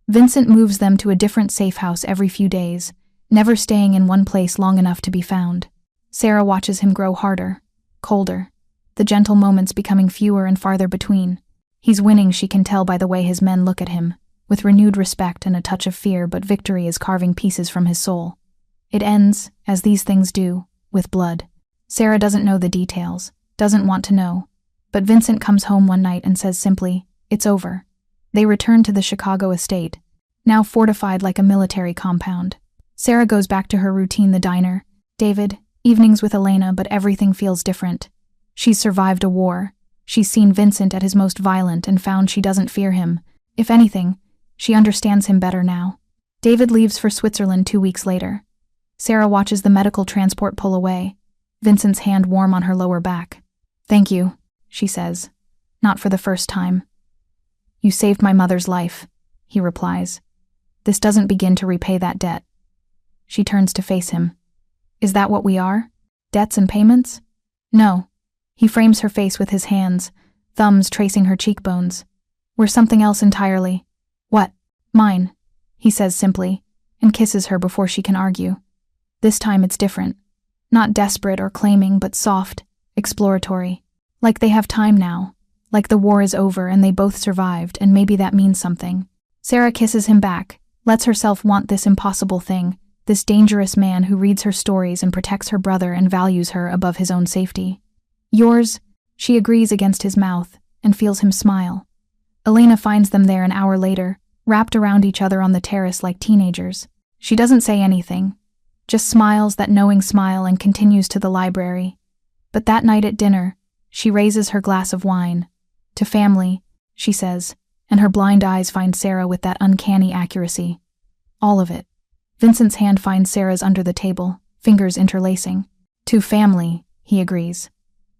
Vincent moves them to a different safe house every few days, never staying in one place long enough to be found. Sarah watches him grow harder, colder, the gentle moments becoming fewer and farther between. He's winning, she can tell by the way his men look at him, with renewed respect and a touch of fear, but victory is carving pieces from his soul. It ends, as these things do, with blood. Sarah doesn't know the details, doesn't want to know, but Vincent comes home one night and says simply, "It's over." They return to the Chicago estate, now fortified like a military compound. Sarah goes back to her routine, the diner, David, evenings with Elena, but everything feels different. She's survived a war. She's seen Vincent at his most violent and found she doesn't fear him. If anything, she understands him better now. David leaves for Switzerland 2 weeks later. Sarah watches the medical transport pull away, Vincent's hand warm on her lower back. "Thank you," she says, not for the first time. "You saved my mother's life," he replies. "This doesn't begin to repay that debt." She turns to face him. "Is that what we are? Debts and payments?" "No." He frames her face with his hands, thumbs tracing her cheekbones. "We're something else entirely." "What?" "Mine," he says simply, and kisses her before she can argue. This time it's different. Not desperate or claiming, but soft, exploratory. Like they have time now. Like the war is over and they both survived, and maybe that means something. Sarah kisses him back, lets herself want this impossible thing, this dangerous man who reads her stories and protects her brother and values her above his own safety. "Yours," she agrees against his mouth, and feels him smile. Elena finds them there an hour later, wrapped around each other on the terrace like teenagers. She doesn't say anything, just smiles that knowing smile and continues to the library. But that night at dinner, she raises her glass of wine. "To family," she says, and her blind eyes find Sarah with that uncanny accuracy. All of it. Vincent's hand finds Sarah's under the table, fingers interlacing. "To family," he agrees.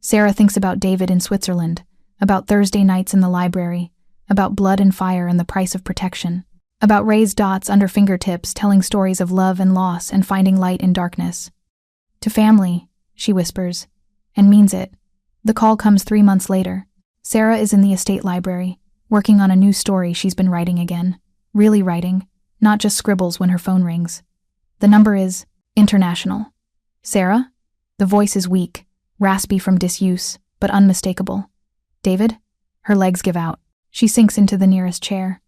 Sarah thinks about David in Switzerland, about Thursday nights in the library, about blood and fire and the price of protection, about raised dots under fingertips telling stories of love and loss and finding light in darkness. "To family," she whispers, and means it. The call comes 3 months later. Sarah is in the estate library, working on a new story she's been writing again. Really writing, not just scribbles when her phone rings. The number is international. "Sarah?" The voice is weak, raspy from disuse, but unmistakable. "David?" Her legs give out. She sinks into the nearest chair.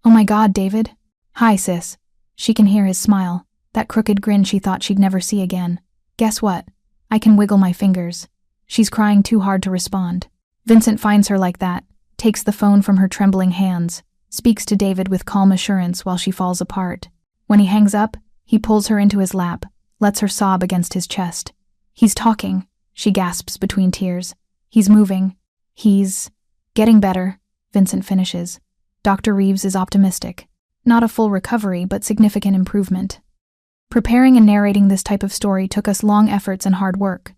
"Oh my God, David." "Hi, sis." She can hear his smile, that crooked grin she thought she'd never see again. "Guess what? I can wiggle my fingers." She's crying too hard to respond. Vincent finds her like that, takes the phone from her trembling hands, speaks to David with calm assurance while she falls apart. When he hangs up, he pulls her into his lap, lets her sob against his chest. "He's talking," she gasps between tears. "He's moving. He's getting better," Vincent finishes. Dr. Reeves is optimistic. Not a full recovery, but significant improvement. Preparing and narrating this type of story took us long efforts and hard work.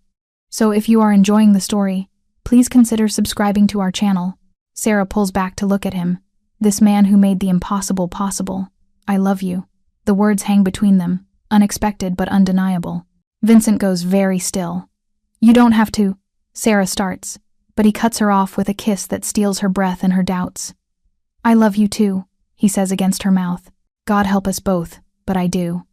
So if you are enjoying the story, please consider subscribing to our channel. Sarah pulls back to look at him. This man who made the impossible possible. "I love you." The words hang between them, unexpected but undeniable. Vincent goes very still. "You don't have to," Sarah starts, but he cuts her off with a kiss that steals her breath and her doubts. "I love you too," he says against her mouth. "God help us both, but I do."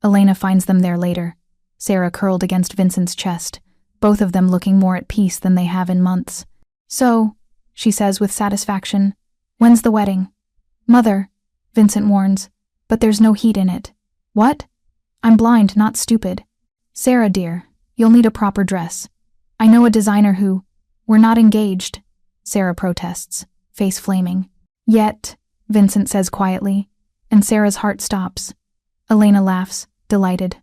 Elena finds them there later, Sarah curled against Vincent's chest, both of them looking more at peace than they have in months. "So," she says with satisfaction, "when's the wedding?" "Mother," Vincent warns, "but there's no heat in it." What? I'm blind, not stupid. Sarah, dear, you'll need a proper dress. I know a designer who— We're not engaged, Sarah protests, face flaming. Yet, Vincent says quietly, and Sarah's heart stops. Elena laughs, delighted.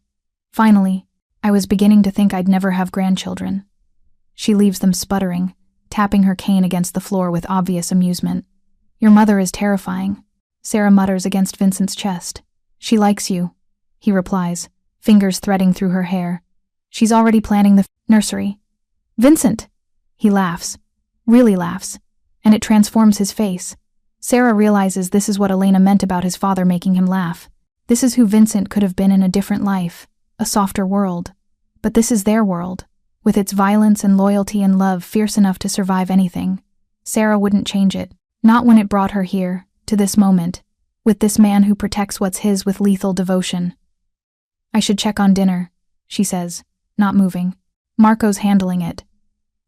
Finally, I was beginning to think I'd never have grandchildren. She leaves them sputtering, tapping her cane against the floor with obvious amusement. Your mother is terrifying, Sarah mutters against Vincent's chest. She likes you, he replies, fingers threading through her hair. She's already planning the nursery. Vincent! He laughs, really laughs, and it transforms his face. Sarah realizes this is what Elena meant about his father making him laugh. This is who Vincent could have been in a different life, a softer world. But this is their world, with its violence and loyalty and love fierce enough to survive anything. Sarah wouldn't change it, not when it brought her here, to this moment, with this man who protects what's his with lethal devotion. I should check on dinner, she says, not moving. Marco's handling it.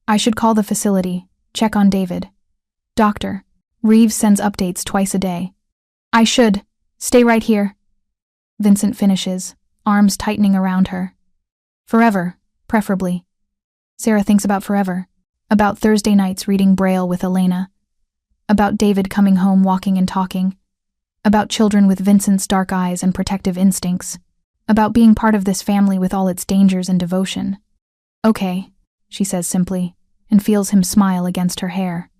I should call the facility, check on David. Doctor. Reeves sends updates twice a day. I should. Stay right here. Vincent finishes, arms tightening around her. Forever, preferably. Sarah thinks about forever. About Thursday nights reading Braille with Elena. About David coming home walking and talking. About children with Vincent's dark eyes and protective instincts. About being part of this family with all its dangers and devotion. Okay, she says simply, and feels him smile against her hair.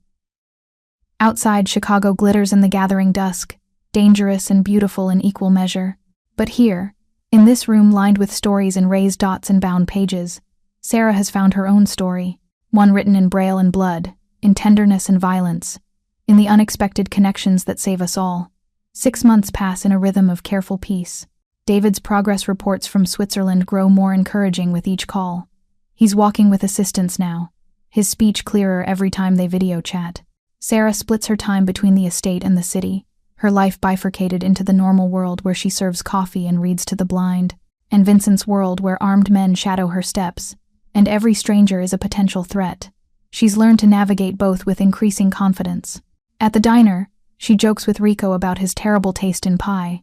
Outside, Chicago glitters in the gathering dusk, dangerous and beautiful in equal measure. But here, in this room lined with stories in raised dots and bound pages, Sarah has found her own story, one written in Braille and blood, in tenderness and violence, in the unexpected connections that save us all. 6 months pass in a rhythm of careful peace. David's progress reports from Switzerland grow more encouraging with each call. He's walking with assistance now, his speech clearer every time they video chat. Sarah splits her time between the estate and the city, her life bifurcated into the normal world where she serves coffee and reads to the blind, and Vincent's world where armed men shadow her steps, and every stranger is a potential threat. She's learned to navigate both with increasing confidence. At the diner, she jokes with Rico about his terrible taste in pie.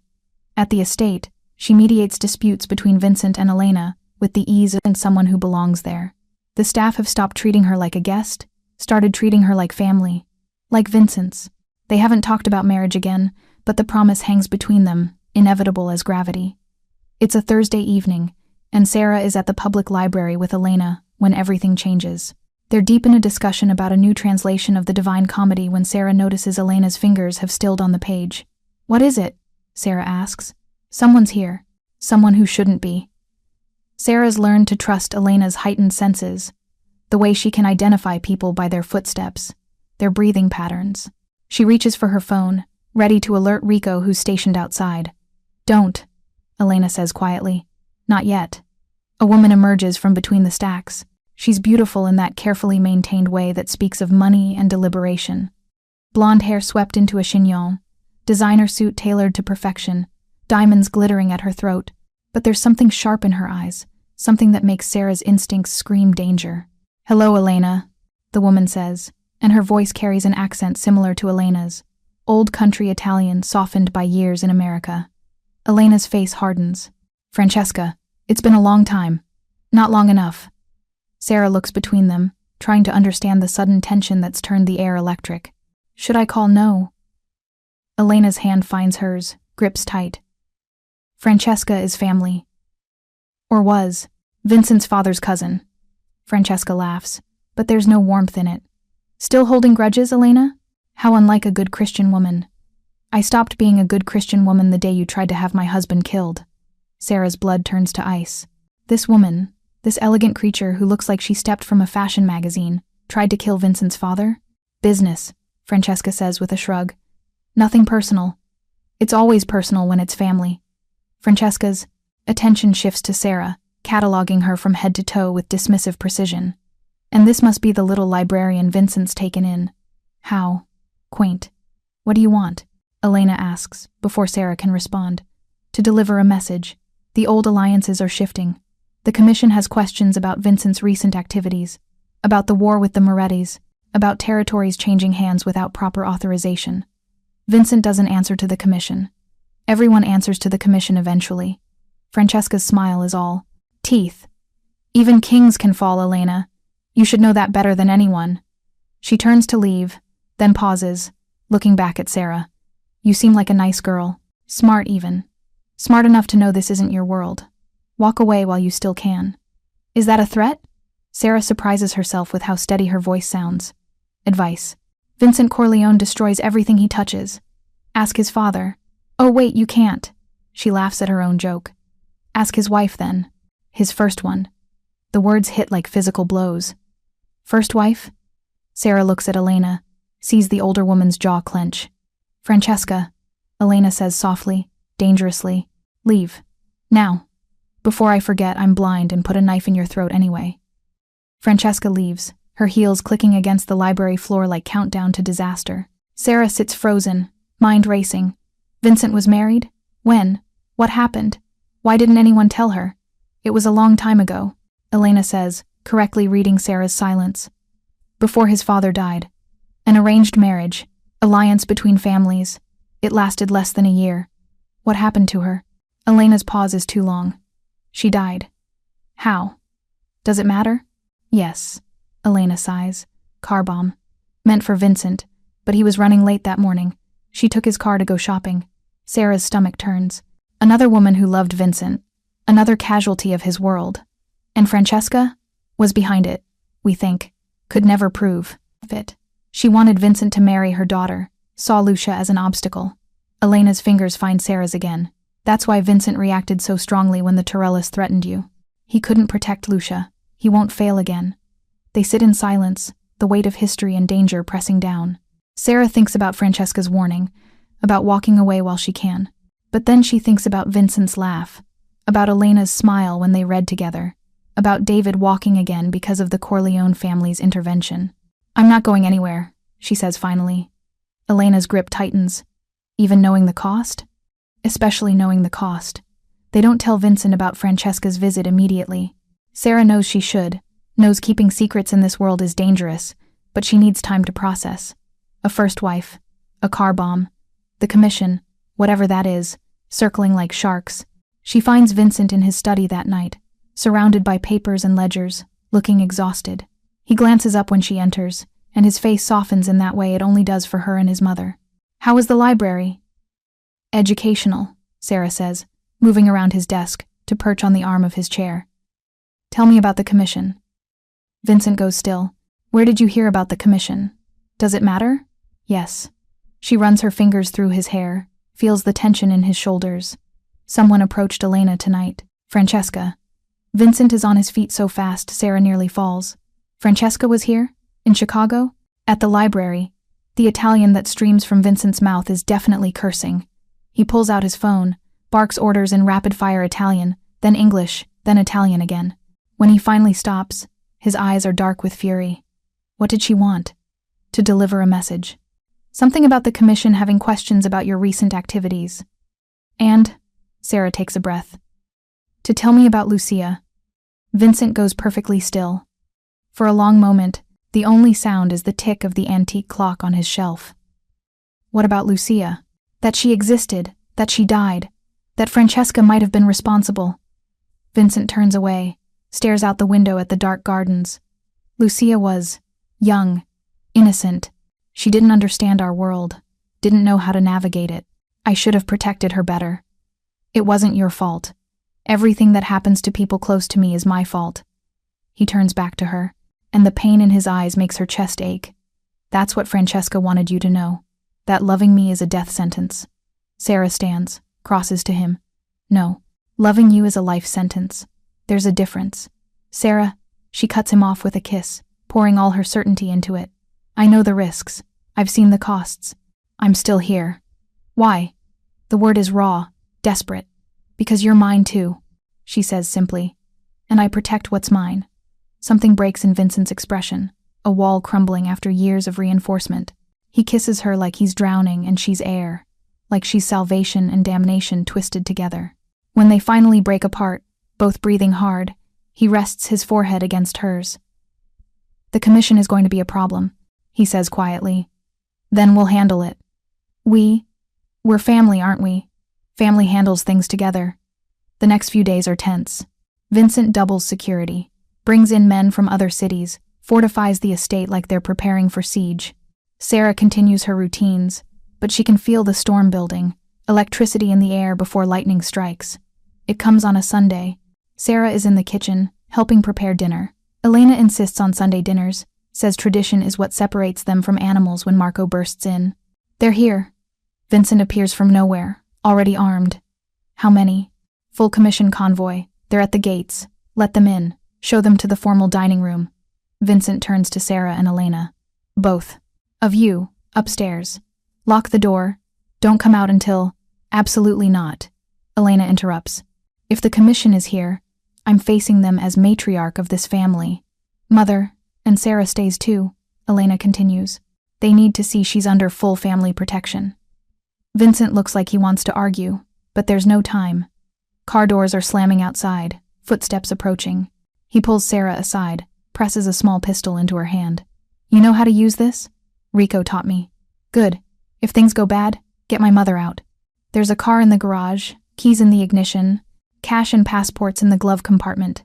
At the estate, she mediates disputes between Vincent and Elena with the ease of someone who belongs there. The staff have stopped treating her like a guest, started treating her like family. Like Vincent's. They haven't talked about marriage again, but the promise hangs between them, inevitable as gravity. It's a Thursday evening, and Sarah is at the public library with Elena when everything changes. They're deep in a discussion about a new translation of the Divine Comedy when Sarah notices Elena's fingers have stilled on the page. What is it? Sarah asks. Someone's here. Someone who shouldn't be. Sarah's learned to trust Elena's heightened senses, the way she can identify people by their footsteps, their breathing patterns. She reaches for her phone, ready to alert Rico who's stationed outside. Don't, Elena says quietly. Not yet. A woman emerges from between the stacks. She's beautiful in that carefully maintained way that speaks of money and deliberation. Blonde hair swept into a chignon, designer suit tailored to perfection, diamonds glittering at her throat. But there's something sharp in her eyes, something that makes Sarah's instincts scream danger. Hello, Elena, the woman says, and her voice carries an accent similar to Elena's, old country Italian softened by years in America. Elena's face hardens. Francesca, it's been a long time. Not long enough. Sarah looks between them, trying to understand the sudden tension that's turned the air electric. Should I call no? Elena's hand finds hers, grips tight. Francesca is family. Or was. Vincent's father's cousin. Francesca laughs, but there's no warmth in it. Still holding grudges, Elena? How unlike a good Christian woman. I stopped being a good Christian woman the day you tried to have my husband killed. Sarah's blood turns to ice. This woman, this elegant creature who looks like she stepped from a fashion magazine, tried to kill Vincent's father? Business, Francesca says with a shrug. Nothing personal. It's always personal when it's family. Francesca's attention shifts to Sarah, cataloging her from head to toe with dismissive precision. And this must be the little librarian Vincent's taken in. How? Quaint. What do you want? Elena asks, before Sarah can respond. To deliver a message. The old alliances are shifting. The commission has questions about Vincent's recent activities, about the war with the Morettis, about territories changing hands without proper authorization. Vincent doesn't answer to the commission. Everyone answers to the commission eventually. Francesca's smile is all teeth. Even kings can fall, Elena. You should know that better than anyone. She turns to leave, then pauses, looking back at Sarah. You seem like a nice girl. Smart even. Smart enough to know this isn't your world. Walk away while you still can. Is that a threat? Sarah surprises herself with how steady her voice sounds. Advice. Vincent Corleone destroys everything he touches. Ask his father. Oh wait, you can't. She laughs at her own joke. Ask his wife then. His first one. The words hit like physical blows. First wife? Sarah looks at Elena, sees the older woman's jaw clench. Francesca, Elena says softly, dangerously. Leave. Now. Before I forget, I'm blind and put a knife in your throat anyway. Francesca leaves, her heels clicking against the library floor like countdown to disaster. Sarah sits frozen, mind racing. Vincent was married? When? What happened? Why didn't anyone tell her? It was a long time ago, Elena says, correctly reading Sarah's silence. Before his father died. An arranged marriage, alliance between families. It lasted less than a year. What happened to her? Elena's pause is too long. She died. How? Does it matter? Yes, Elena sighs. Car bomb. Meant for Vincent, but he was running late that morning. She took his car to go shopping. Sarah's stomach turns. Another woman who loved Vincent. Another casualty of his world. And Francesca was behind it, we think. Could never prove it. She wanted Vincent to marry her daughter, saw Lucia as an obstacle. Elena's fingers find Sarah's again. That's why Vincent reacted so strongly when the Torellas threatened you. He couldn't protect Lucia. He won't fail again. They sit in silence, the weight of history and danger pressing down. Sarah thinks about Francesca's warning, about walking away while she can. But then she thinks about Vincent's laugh, about Elena's smile when they read together, about David walking again because of the Corleone family's intervention. I'm not going anywhere, she says finally. Elena's grip tightens. Even knowing the cost? Especially knowing the cost. They don't tell Vincent about Francesca's visit immediately. Sarah knows she should, knows keeping secrets in this world is dangerous, but she needs time to process. A first wife, a car bomb, the commission, whatever that is, circling like sharks. She finds Vincent in his study that night, surrounded by papers and ledgers, looking exhausted. He glances up when she enters, and his face softens in that way it only does for her and his mother. How was the library? Educational, Sarah says, moving around his desk to perch on the arm of his chair. Tell me about the commission. Vincent goes still. Where did you hear about the commission? Does it matter? Yes. She runs her fingers through his hair, feels the tension in his shoulders. Someone approached Elena tonight. Francesca. Vincent is on his feet so fast Sarah nearly falls. Francesca was here? In Chicago? At the library. The Italian that streams from Vincent's mouth is definitely cursing. He pulls out his phone, barks orders in rapid-fire Italian, then English, then Italian again. When he finally stops, his eyes are dark with fury. What did she want? To deliver a message. Something about the commission having questions about your recent activities. And, Sarah takes a breath. To tell me about Lucia. Vincent goes perfectly still. For a long moment, the only sound is the tick of the antique clock on his shelf. What about Lucia? That she existed, that she died, that Francesca might have been responsible. Vincent turns away, stares out the window at the dark gardens. Lucia was young, innocent. She didn't understand our world, didn't know how to navigate it. I should have protected her better. It wasn't your fault. Everything that happens to people close to me is my fault. He turns back to her, and the pain in his eyes makes her chest ache. That's what Francesca wanted you to know, that loving me is a death sentence. Sarah stands, crosses to him. No, loving you is a life sentence. There's a difference. Sarah, she cuts him off with a kiss, pouring all her certainty into it. I know the risks. I've seen the costs. I'm still here. Why? The word is raw, desperate. Because you're mine too, she says simply. And I protect what's mine. Something breaks in Vincent's expression, a wall crumbling after years of reinforcement. He kisses her like he's drowning and she's air, like she's salvation and damnation twisted together. When they finally break apart, both breathing hard, he rests his forehead against hers. The commission is going to be a problem, he says quietly. Then we'll handle it. We're family, aren't we? Family handles things together. The next few days are tense. Vincent doubles security, brings in men from other cities, fortifies the estate like they're preparing for siege. Sarah continues her routines, but she can feel the storm building, electricity in the air before lightning strikes. It comes on a Sunday. Sarah is in the kitchen, helping prepare dinner. Elena insists on Sunday dinners, says tradition is what separates them from animals when Marco bursts in. They're here. Vincent appears from nowhere, already armed. How many? Full commission convoy. They're at the gates. Let them in. Show them to the formal dining room. Vincent turns to Sarah and Elena. Both of you, upstairs. Lock the door. Don't come out until… Absolutely not. Elena interrupts. If the commission is here, I'm facing them as matriarch of this family. Mother, and Sarah stays too, Elena continues. They need to see she's under full family protection. Vincent looks like he wants to argue, but there's no time. Car doors are slamming outside, footsteps approaching. He pulls Sarah aside, presses a small pistol into her hand. You know how to use this? Rico taught me. Good. If things go bad, get my mother out. There's a car in the garage, keys in the ignition, cash and passports in the glove compartment.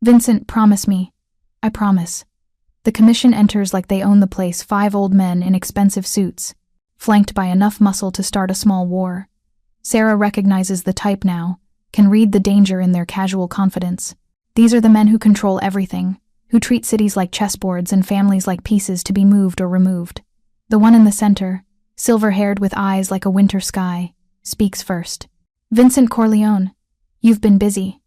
Vincent, promise me. I promise. The commission enters like they own the place, 5 old men in expensive suits, flanked by enough muscle to start a small war. Sarah recognizes the type now, can read the danger in their casual confidence. These are the men who control everything, who treat cities like chessboards and families like pieces to be moved or removed. The one in the center, silver-haired with eyes like a winter sky, speaks first. Vincent Corleone, you've been busy.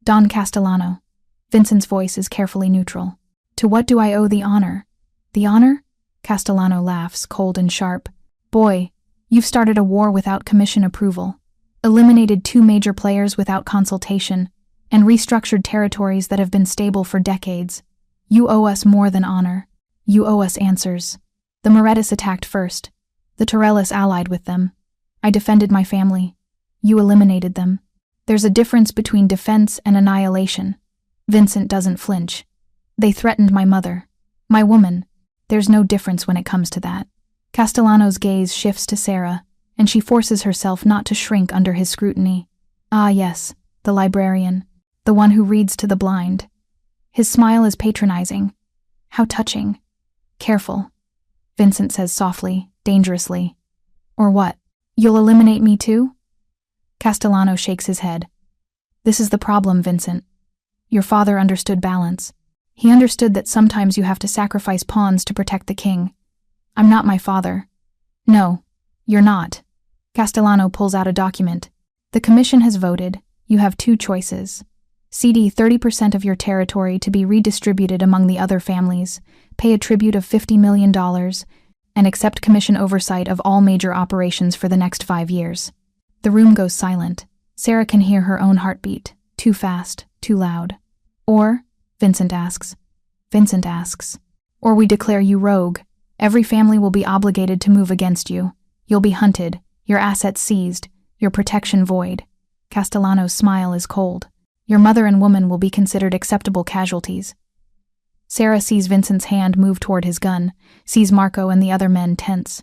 Don Castellano. Vincent's voice is carefully neutral. To what do I owe the honor? The honor? Castellano laughs, cold and sharp. Boy, you've started a war without commission approval, eliminated 2 major players without consultation, and restructured territories that have been stable for decades. You owe us more than honor. You owe us answers. The Morettis attacked first. The Torellis allied with them. I defended my family. You eliminated them. There's a difference between defense and annihilation. Vincent doesn't flinch. They threatened my mother. My woman. There's no difference when it comes to that. Castellano's gaze shifts to Sarah, and she forces herself not to shrink under his scrutiny. Ah, yes, the librarian. The one who reads to the blind. His smile is patronizing. How touching. Careful, Vincent says softly, dangerously. Or what? You'll eliminate me too? Castellano shakes his head. This is the problem, Vincent. Your father understood balance. He understood that sometimes you have to sacrifice pawns to protect the king. I'm not my father. No, you're not. Castellano pulls out a document. The commission has voted. You have 2 choices. CD 30% of your territory to be redistributed among the other families, pay a tribute of $50 million, and accept commission oversight of all major operations for the next 5 years. The room goes silent. Sarah can hear her own heartbeat, too fast, too loud. Or, Vincent asks. Or we declare you rogue. Every family will be obligated to move against you. You'll be hunted, your assets seized, your protection void. Castellano's smile is cold. Your mother and woman will be considered acceptable casualties. Sarah sees Vincent's hand move toward his gun, sees Marco and the other men tense.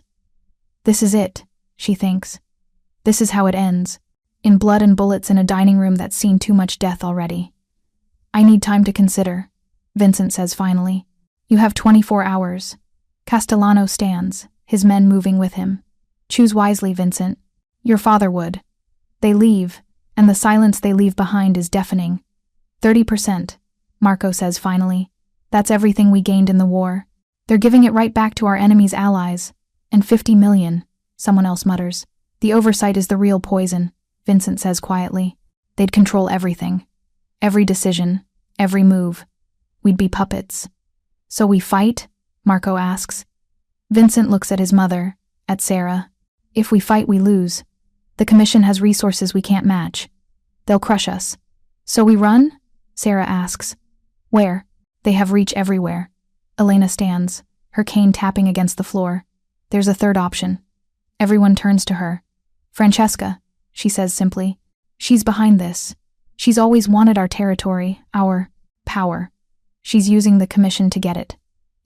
This is it, she thinks. This is how it ends. In blood and bullets in a dining room that's seen too much death already. I need time to consider, Vincent says finally. You have 24 hours. Castellano stands, his men moving with him. Choose wisely, Vincent. Your father would. They leave, and the silence they leave behind is deafening. 30%, Marco says finally. That's everything we gained in the war. They're giving it right back to our enemy's allies. And 50 million, someone else mutters. The oversight is the real poison, Vincent says quietly. They'd control everything. Every decision, every move. We'd be puppets. So we fight? Marco asks. Vincent looks at his mother, at Sarah. If we fight, we lose. The commission has resources we can't match. They'll crush us. So we run? Sarah asks. Where? They have reach everywhere. Elena stands, her cane tapping against the floor. There's a third option. Everyone turns to her. Francesca, she says simply. She's behind this. She's always wanted our territory, our power. She's using the commission to get it.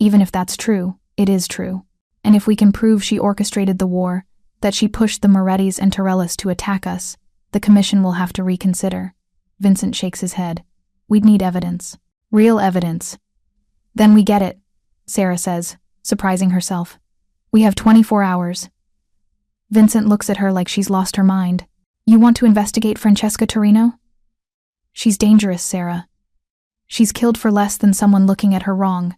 Even if that's true, it is true. And if we can prove she orchestrated the war, that she pushed the Morettis and Torellis to attack us, the commission will have to reconsider. Vincent shakes his head. We'd need evidence. Real evidence. Then we get it, Sarah says, surprising herself. We have 24 hours. Vincent looks at her like she's lost her mind. You want to investigate Francesca Torino? She's dangerous, Sarah. She's killed for less than someone looking at her wrong.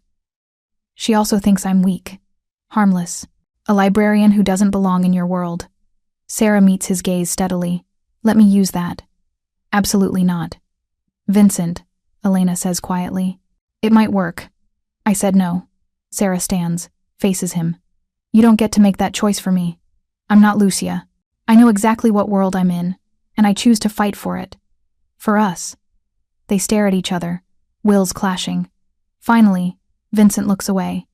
She also thinks I'm weak, harmless, a librarian who doesn't belong in your world. Sarah meets his gaze steadily. Let me use that. Absolutely not. Vincent, Elena says quietly. It might work. I said no. Sarah stands, faces him. You don't get to make that choice for me. I'm not Lucia. I know exactly what world I'm in, and I choose to fight for it. For us. They stare at each other, wills clashing. Finally, Vincent looks away.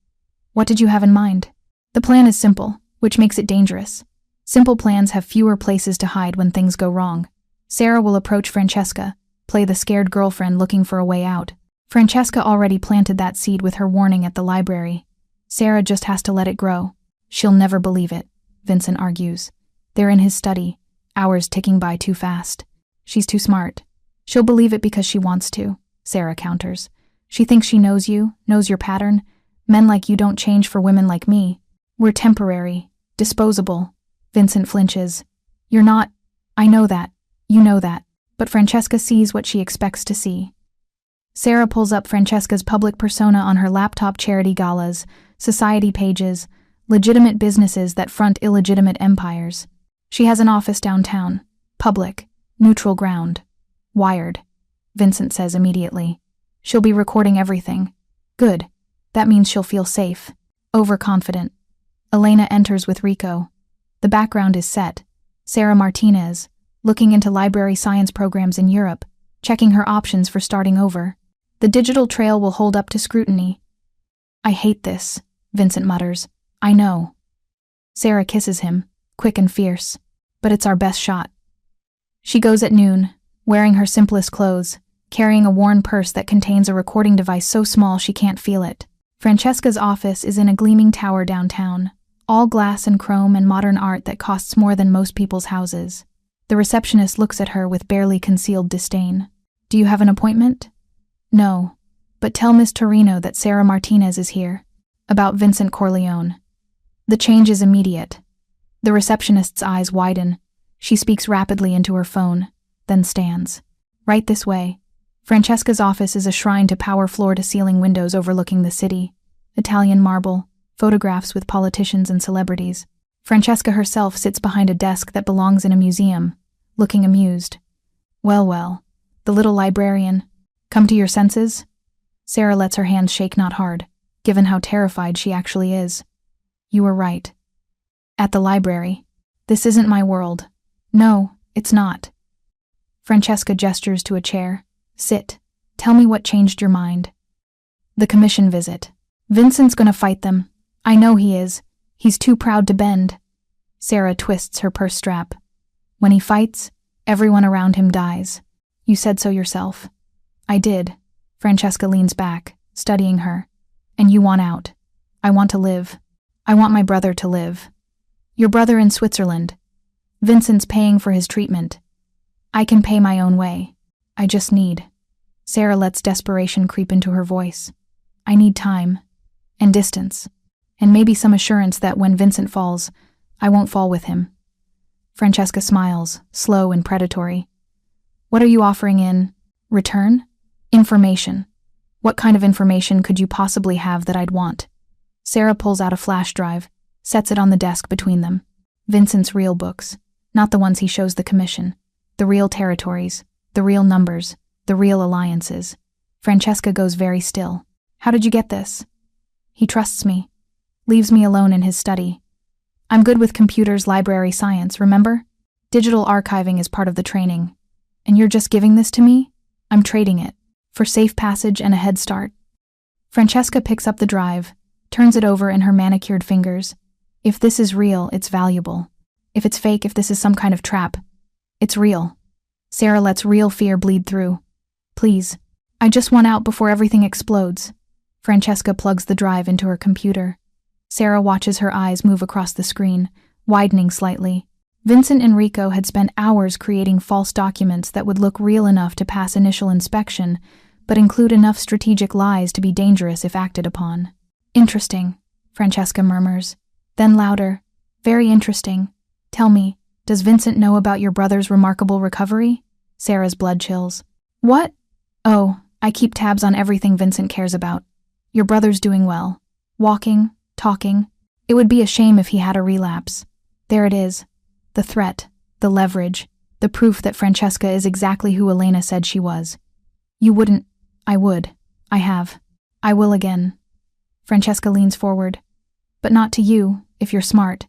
What did you have in mind? The plan is simple, which makes it dangerous. Simple plans have fewer places to hide when things go wrong. Sarah will approach Francesca, play the scared girlfriend looking for a way out. Francesca already planted that seed with her warning at the library. Sarah just has to let it grow. She'll never believe it, Vincent argues. They're in his study, hours ticking by too fast. She's too smart. She'll believe it because she wants to, Sarah counters. She thinks she knows you, knows your pattern. Men like you don't change for women like me. We're temporary, disposable. Vincent flinches. You're not. I know that. You know that. But Francesca sees what she expects to see. Sarah pulls up Francesca's public persona on her laptop. Charity galas, society pages, legitimate businesses that front illegitimate empires. She has an office downtown. Public. Neutral ground. Wired. Vincent says immediately. She'll be recording everything. Good. That means she'll feel safe. Overconfident. Elena enters with Rico. The background is set. Sarah Martinez, looking into library science programs in Europe, checking her options for starting over. The digital trail will hold up to scrutiny. I hate this, Vincent mutters. I know. Sarah kisses him, quick and fierce. But it's our best shot. She goes at noon, wearing her simplest clothes, carrying a worn purse that contains a recording device so small she can't feel it. Francesca's office is in a gleaming tower downtown, all glass and chrome and modern art that costs more than most people's houses. The receptionist looks at her with barely concealed disdain. Do you have an appointment? No, but tell Miss Torino that Sarah Martinez is here. About Vincent Corleone. The change is immediate. The receptionist's eyes widen. She speaks rapidly into her phone, then stands. Right this way. Francesca's office is a shrine to power floor-to-ceiling windows overlooking the city. Italian marble, photographs with politicians and celebrities. Francesca herself sits behind a desk that belongs in a museum, looking amused. Well, the little librarian. Come to your senses? Sarah lets her hands shake not hard, given how terrified she actually is. You were right. At the library. This isn't my world. No, it's not. Francesca gestures to a chair. Sit. Tell me what changed your mind. The commission visit. Vincent's gonna fight them. I know he is. He's too proud to bend. Sarah twists her purse strap. When he fights, everyone around him dies. You said so yourself. I did. Francesca leans back, studying her. And you want out. I want to live. I want my brother to live. Your brother in Switzerland. Vincent's paying for his treatment. I can pay my own way. I just need. Sarah lets desperation creep into her voice. I need time. And distance. And maybe some assurance that when Vincent falls, I won't fall with him. Francesca smiles, slow and predatory. What are you offering in return? Information. What kind of information could you possibly have that I'd want? Sarah pulls out a flash drive, sets it on the desk between them. Vincent's real books, not the ones he shows the commission. The real territories, the real numbers, the real alliances. Francesca goes very still. How did you get this? He trusts me. Leaves me alone in his study. I'm good with computers, library science, remember? Digital archiving is part of the training. And you're just giving this to me? I'm trading it. For safe passage and a head start. Francesca picks up the drive, turns it over in her manicured fingers. If this is real, it's valuable. If it's fake, if this is some kind of trap, it's real. Sarah lets real fear bleed through. Please, I just want out before everything explodes. Francesca plugs the drive into her computer. Sarah watches her eyes move across the screen, widening slightly. Vincent and Rico had spent hours creating false documents that would look real enough to pass initial inspection, but include enough strategic lies to be dangerous if acted upon. Interesting, Francesca murmurs. Then louder, very interesting. Tell me, does Vincent know about your brother's remarkable recovery? Sarah's blood chills. What? Oh, I keep tabs on everything Vincent cares about. Your brother's doing well. Walking, talking. It would be a shame if he had a relapse. There it is. The threat, the leverage, the proof that Francesca is exactly who Elena said she was. You wouldn't. I would. I have. I will again. Francesca leans forward. But not to you, if you're smart.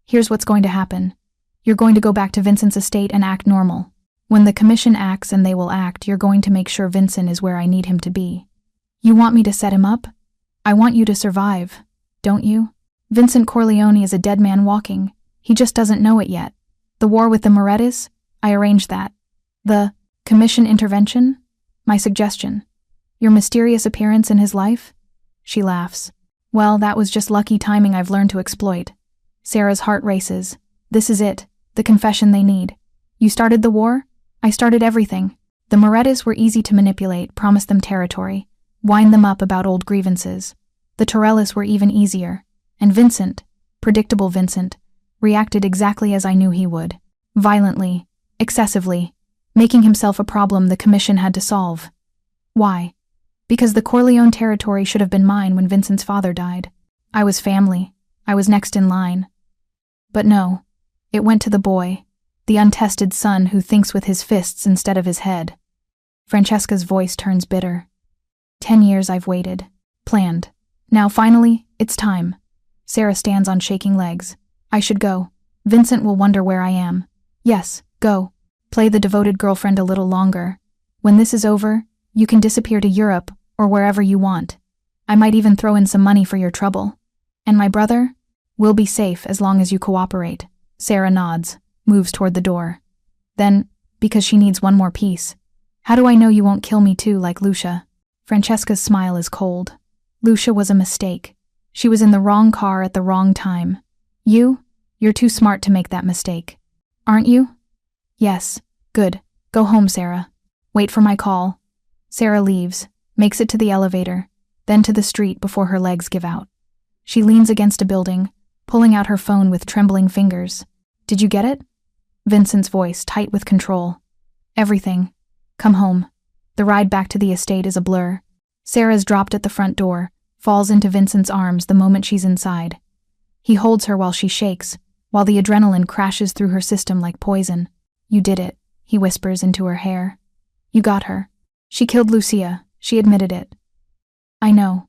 Here's what's going to happen. You're going to go back to Vincent's estate and act normal. When the commission acts and they will act, you're going to make sure Vincent is where I need him to be. You want me to set him up? I want you to survive, don't you? Vincent Corleone is a dead man walking. He just doesn't know it yet. The war with the Morettis? I arranged that. The commission intervention? My suggestion. Your mysterious appearance in his life? She laughs. Well, that was just lucky timing I've learned to exploit. Sarah's heart races. This is it. The confession they need. You started the war? I started everything. The Morettis were easy to manipulate, promise them territory, wind them up about old grievances. The Torellis were even easier. And Vincent, predictable Vincent, reacted exactly as I knew he would. Violently, excessively, making himself a problem the commission had to solve. Why? Because the Corleone territory should have been mine when Vincent's father died. I was family. I was next in line. But no, it went to the boy, the untested son who thinks with his fists instead of his head. Francesca's voice turns bitter. 10 years I've waited, planned. Now finally, it's time. Sarah stands on shaking legs. I should go. Vincent will wonder where I am. Yes, go. Play the devoted girlfriend a little longer. When this is over, you can disappear to Europe or wherever you want. I might even throw in some money for your trouble. And my brother? We'll be safe as long as you cooperate. Sarah nods, moves toward the door. Then, because she needs one more piece. How do I know you won't kill me too, like Lucia? Francesca's smile is cold. Lucia was a mistake. She was in the wrong car at the wrong time. You're too smart to make that mistake. Aren't you? Yes. Good. Go home, Sarah. Wait for my call. Sarah leaves, makes it to the elevator, then to the street before her legs give out. She leans against a building, pulling out her phone with trembling fingers. Did you get it? Vincent's voice, tight with control. Everything. Come home. The ride back to the estate is a blur. Sarah's dropped at the front door, falls into Vincent's arms the moment she's inside. He holds her while she shakes, while the adrenaline crashes through her system like poison. You did it, he whispers into her hair. You got her. She killed Lucia. She admitted it. I know.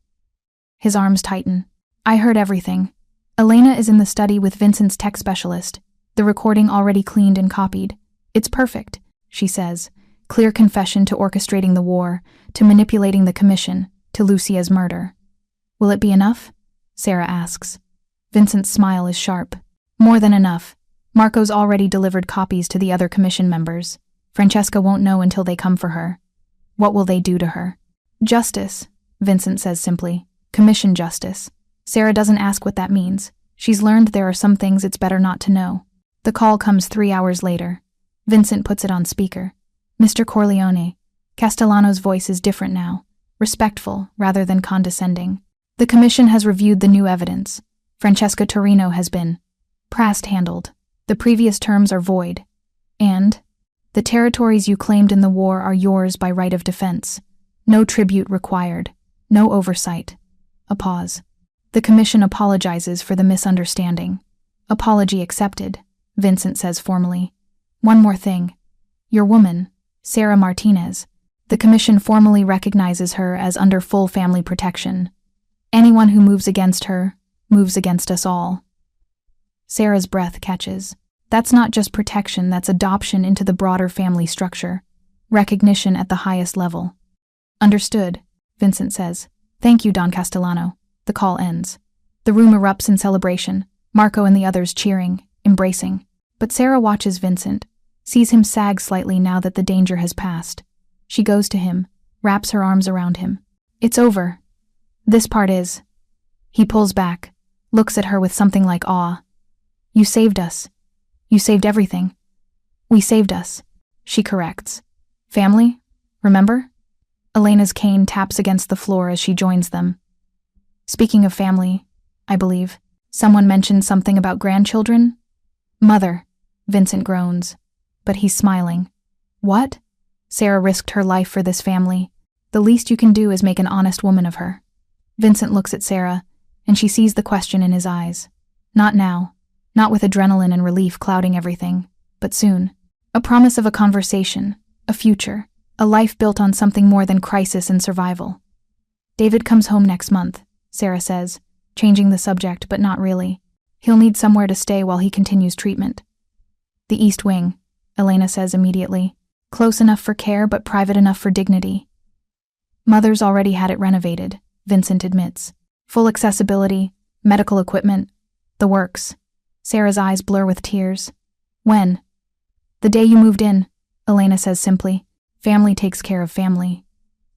His arms tighten. I heard everything. Elena is in the study with Vincent's tech specialist, the recording already cleaned and copied. It's perfect, she says. Clear confession to orchestrating the war, to manipulating the commission, to Lucia's murder. Will it be enough? Sarah asks. Vincent's smile is sharp. More than enough. Marco's already delivered copies to the other commission members. Francesca won't know until they come for her. What will they do to her? Justice, Vincent says simply. Commission justice. Sarah doesn't ask what that means. She's learned there are some things it's better not to know. The call comes 3 hours later. Vincent puts it on speaker. Mr. Corleone. Castellano's voice is different now, respectful rather than condescending. The commission has reviewed the new evidence. Francesca Torino has been handled. The previous terms are void. And the territories you claimed in the war are yours by right of defense. No tribute required. No oversight. A pause. The commission apologizes for the misunderstanding. Apology accepted, Vincent says formally. One more thing. Your woman, Sarah Martinez. The commission formally recognizes her as under full family protection. Anyone who moves against her moves against us all. Sarah's breath catches. That's not just protection, that's adoption into the broader family structure. Recognition at the highest level. Understood, Vincent says. Thank you, Don Castellano. The call ends. The room erupts in celebration, Marco and the others cheering, embracing. But Sarah watches Vincent, sees him sag slightly now that the danger has passed. She goes to him, wraps her arms around him. It's over. This part is. He pulls back, looks at her with something like awe. You saved us. You saved everything. We saved us, she corrects. Family, remember? Elena's cane taps against the floor as she joins them. Speaking of family, I believe, someone mentioned something about grandchildren? Mother, Vincent groans, but he's smiling. What? Sarah risked her life for this family. The least you can do is make an honest woman of her. Vincent looks at Sarah, and she sees the question in his eyes. Not now, not with adrenaline and relief clouding everything, but soon. A promise of a conversation, a future, a life built on something more than crisis and survival. David comes home next month, Sarah says, changing the subject but not really. He'll need somewhere to stay while he continues treatment. The East Wing, Elena says immediately. Close enough for care but private enough for dignity. Mother's already had it renovated, Vincent admits. Full accessibility, medical equipment, the works. Sarah's eyes blur with tears. When? The day you moved in, Elena says simply. Family takes care of family.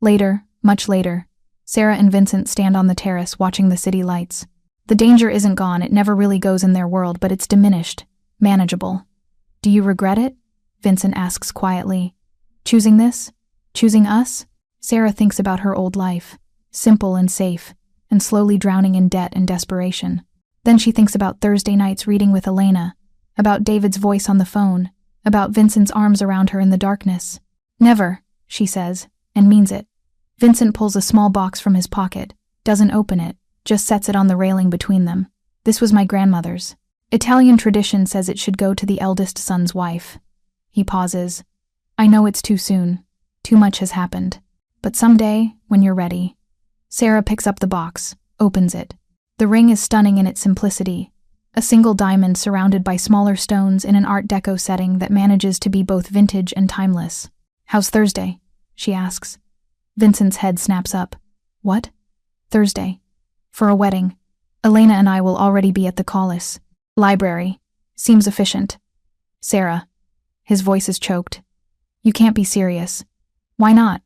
Later, much later, Sarah and Vincent stand on the terrace watching the city lights. The danger isn't gone, it never really goes in their world, but it's diminished, manageable. Do you regret it? Vincent asks quietly. Choosing this? Choosing us? Sarah thinks about her old life, simple and safe, and slowly drowning in debt and desperation. Then she thinks about Thursday nights reading with Elena, about David's voice on the phone, about Vincent's arms around her in the darkness. Never, she says, and means it. Vincent pulls a small box from his pocket, doesn't open it, just sets it on the railing between them. This was my grandmother's. Italian tradition says it should go to the eldest son's wife. He pauses. I know it's too soon. Too much has happened. But someday, when you're ready. Sarah picks up the box, opens it. The ring is stunning in its simplicity. A single diamond surrounded by smaller stones in an Art Deco setting that manages to be both vintage and timeless. How's Thursday? She asks. Vincent's head snaps up. What? Thursday. For a wedding. Elena and I will already be at the Collis. Library. Seems efficient. Sarah. His voice is choked. You can't be serious. Why not?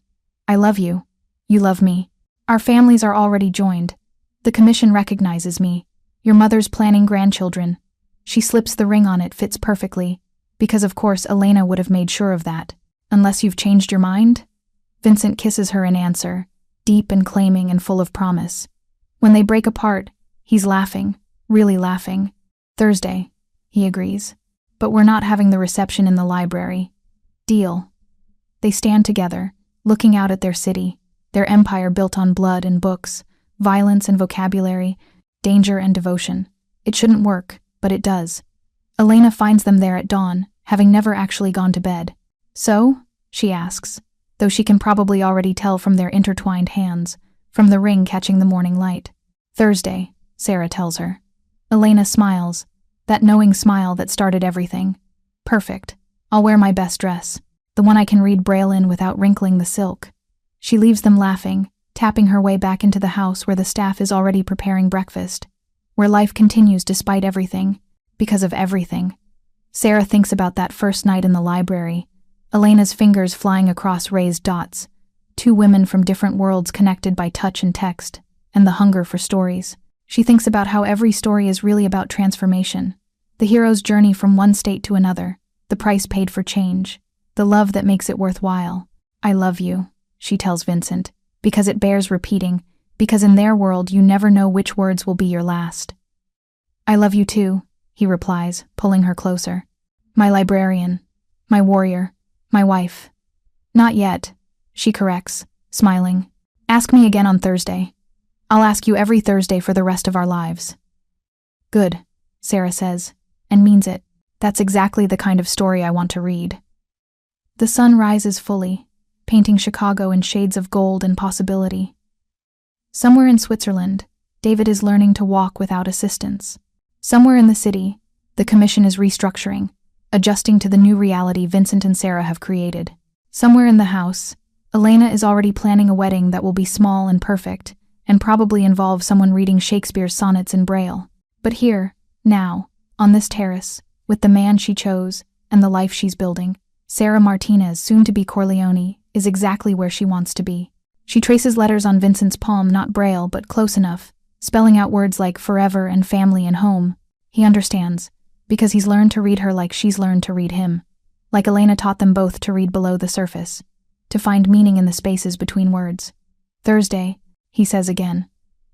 I love you. You love me. Our families are already joined. The commission recognizes me. Your mother's planning grandchildren. She slips the ring on it, fits perfectly. Because of course Elena would have made sure of that. Unless you've changed your mind? Vincent kisses her in answer, deep and claiming and full of promise. When they break apart, he's laughing, really laughing. Thursday, he agrees. But we're not having the reception in the library. Deal. They stand together, looking out at their city, their empire built on blood and books, violence and vocabulary, danger and devotion. It shouldn't work, but it does. Elena finds them there at dawn, having never actually gone to bed. So? She asks, though she can probably already tell from their intertwined hands, from the ring catching the morning light. Thursday, Sarah tells her. Elena smiles, that knowing smile that started everything. Perfect. I'll wear my best dress, the one I can read Braille in without wrinkling the silk. She leaves them laughing, tapping her way back into the house where the staff is already preparing breakfast, where life continues despite everything, because of everything. Sarah thinks about that first night in the library, Elena's fingers flying across raised dots, two women from different worlds connected by touch and text, and the hunger for stories. She thinks about how every story is really about transformation, the hero's journey from one state to another, the price paid for change, the love that makes it worthwhile. I love you, she tells Vincent, because it bears repeating, because in their world you never know which words will be your last. I love you too, he replies, pulling her closer. My librarian, my warrior, my wife. Not yet, she corrects, smiling. Ask me again on Thursday. I'll ask you every Thursday for the rest of our lives. Good, Sarah says, and means it. That's exactly the kind of story I want to read. The sun rises fully, painting Chicago in shades of gold and possibility. Somewhere in Switzerland, David is learning to walk without assistance. Somewhere in the city, the commission is restructuring, adjusting to the new reality Vincent and Sarah have created. Somewhere in the house, Elena is already planning a wedding that will be small and perfect, and probably involve someone reading Shakespeare's sonnets in Braille. But here, now, on this terrace, with the man she chose and the life she's building, Sarah Martinez, soon to be Corleone, is exactly where she wants to be. She traces letters on Vincent's palm, not Braille, but close enough, spelling out words like forever and family and home. He understands. Because he's learned to read her like she's learned to read him. Like Elena taught them both to read below the surface, to find meaning in the spaces between words. Thursday, he says again.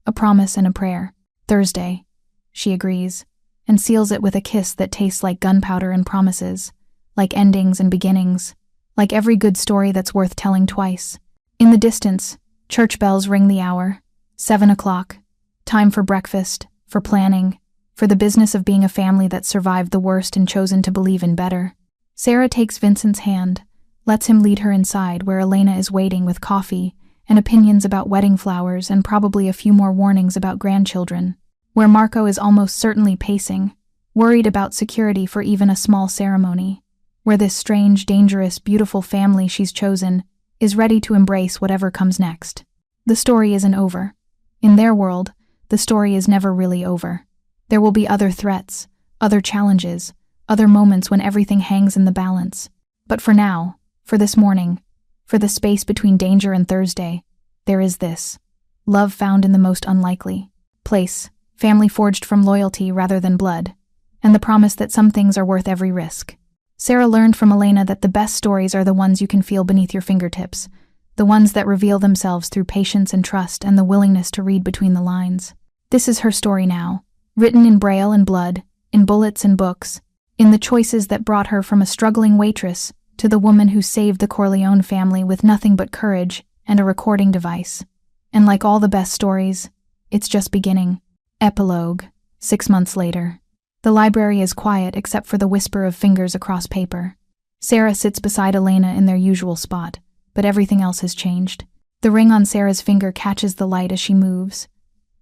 A promise and a prayer. Thursday, she agrees, and seals it with a kiss that tastes like gunpowder and promises, like endings and beginnings, like every good story that's worth telling twice. In the distance, church bells ring the hour. 7 o'clock. Time for breakfast, for planning, for the business of being a family that survived the worst and chosen to believe in better. Sarah takes Vincent's hand, lets him lead her inside where Elena is waiting with coffee and opinions about wedding flowers and probably a few more warnings about grandchildren, where Marco is almost certainly pacing, worried about security for even a small ceremony, where this strange, dangerous, beautiful family she's chosen is ready to embrace whatever comes next. The story isn't over. In their world, the story is never really over. There will be other threats, other challenges, other moments when everything hangs in the balance. But for now, for this morning, for the space between danger and Thursday, there is this. Love found in the most unlikely place, family forged from loyalty rather than blood, and the promise that some things are worth every risk. Sarah learned from Elena that the best stories are the ones you can feel beneath your fingertips, the ones that reveal themselves through patience and trust and the willingness to read between the lines. This is her story now, written in Braille and blood, in bullets and books, in the choices that brought her from a struggling waitress to the woman who saved the Corleone family with nothing but courage and a recording device. And like all the best stories, it's just beginning. Epilogue. 6 months later. The library is quiet except for the whisper of fingers across paper. Sarah sits beside Elena in their usual spot, but everything else has changed. The ring on Sarah's finger catches the light as she moves.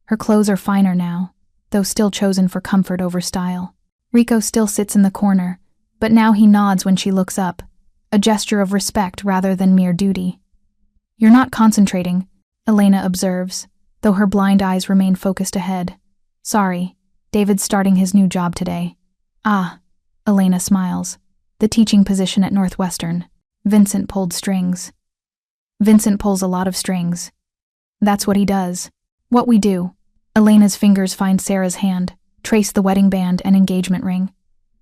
Her clothes are finer now, though still chosen for comfort over style. Rico still sits in the corner, but now he nods when she looks up, a gesture of respect rather than mere duty. You're not concentrating, Elena observes, though her blind eyes remain focused ahead. Sorry, David's starting his new job today. Ah, Elena smiles. The teaching position at Northwestern. Vincent pulled strings. Vincent pulls a lot of strings. That's what he does. What we do. Elena's fingers find Sarah's hand, trace the wedding band and engagement ring.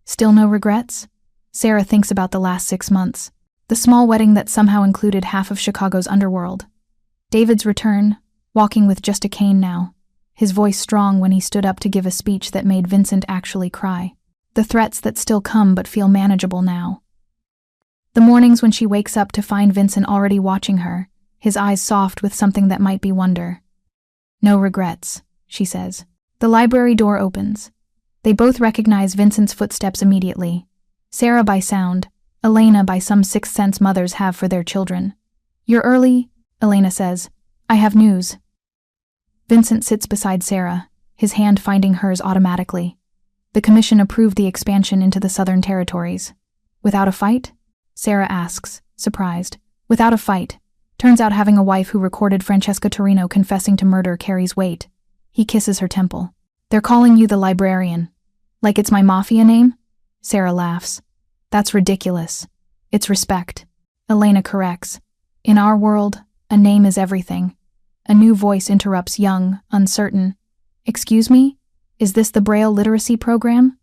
Still no regrets? Sarah thinks about the last 6 months. The small wedding that somehow included half of Chicago's underworld. David's return, walking with just a cane now. His voice strong when he stood up to give a speech that made Vincent actually cry. The threats that still come but feel manageable now. The mornings when she wakes up to find Vincent already watching her, his eyes soft with something that might be wonder. No regrets, she says. The library door opens. They both recognize Vincent's footsteps immediately. Sarah by sound, Elena by some sixth sense mothers have for their children. You're early, Elena says. I have news. Vincent sits beside Sarah, his hand finding hers automatically. The commission approved the expansion into the Southern Territories. Without a fight? Sarah asks, surprised. Without a fight. Turns out having a wife who recorded Francesca Torino confessing to murder carries weight. He kisses her temple. They're calling you the librarian. Like it's my Mafia name? Sarah laughs. That's ridiculous. It's respect. Elena corrects. In our world, a name is everything. A new voice interrupts, young, uncertain. Excuse me? Is this the Braille literacy program?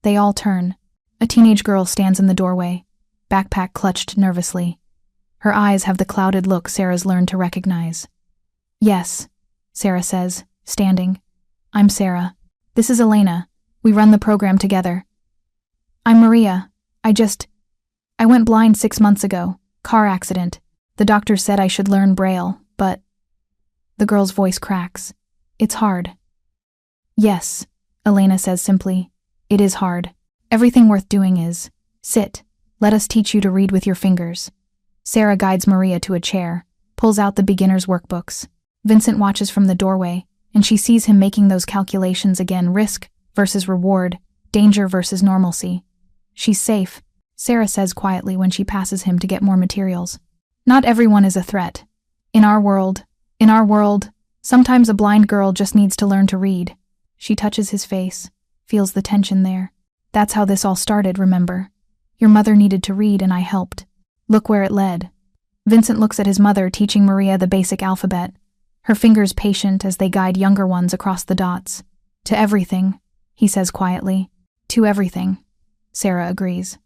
They all turn. A teenage girl stands in the doorway, backpack clutched nervously. Her eyes have the clouded look Sarah's learned to recognize. Yes, Sarah says, standing. I'm Sarah. This is Elena. We run the program together. I'm Maria. I went blind 6 months ago. Car accident. The doctor said I should learn Braille, but... The girl's voice cracks. It's hard. Yes, Elena says simply. It is hard. Everything worth doing is. Sit. Let us teach you to read with your fingers. Sarah guides Maria to a chair, pulls out the beginner's workbooks. Vincent watches from the doorway, and she sees him making those calculations again, risk versus reward, danger versus normalcy. She's safe, Sarah says quietly when she passes him to get more materials. Not everyone is a threat. In our world, sometimes a blind girl just needs to learn to read. She touches his face, feels the tension there. That's how this all started, remember? Your mother needed to read and I helped. Look where it led. Vincent looks at his mother teaching Maria the basic alphabet, her fingers patient as they guide younger ones across the dots. To everything, he says quietly. To everything, Sarah agrees.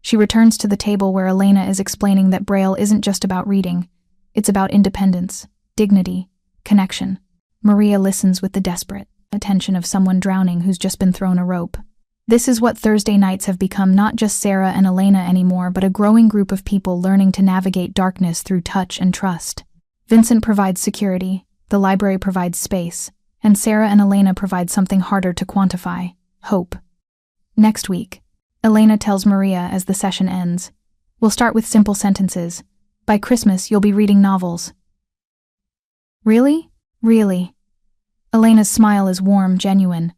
She returns to the table where Elena is explaining that Braille isn't just about reading, it's about independence, dignity, connection. Maria listens with the desperate attention of someone drowning who's just been thrown a rope. This is what Thursday nights have become, not just Sarah and Elena anymore, but a growing group of people learning to navigate darkness through touch and trust. Vincent provides security, the library provides space, and Sarah and Elena provide something harder to quantify: hope. Next week, Elena tells Maria as the session ends, "We'll start with simple sentences. By Christmas, you'll be reading novels." Really? Really? Elena's smile is warm, genuine.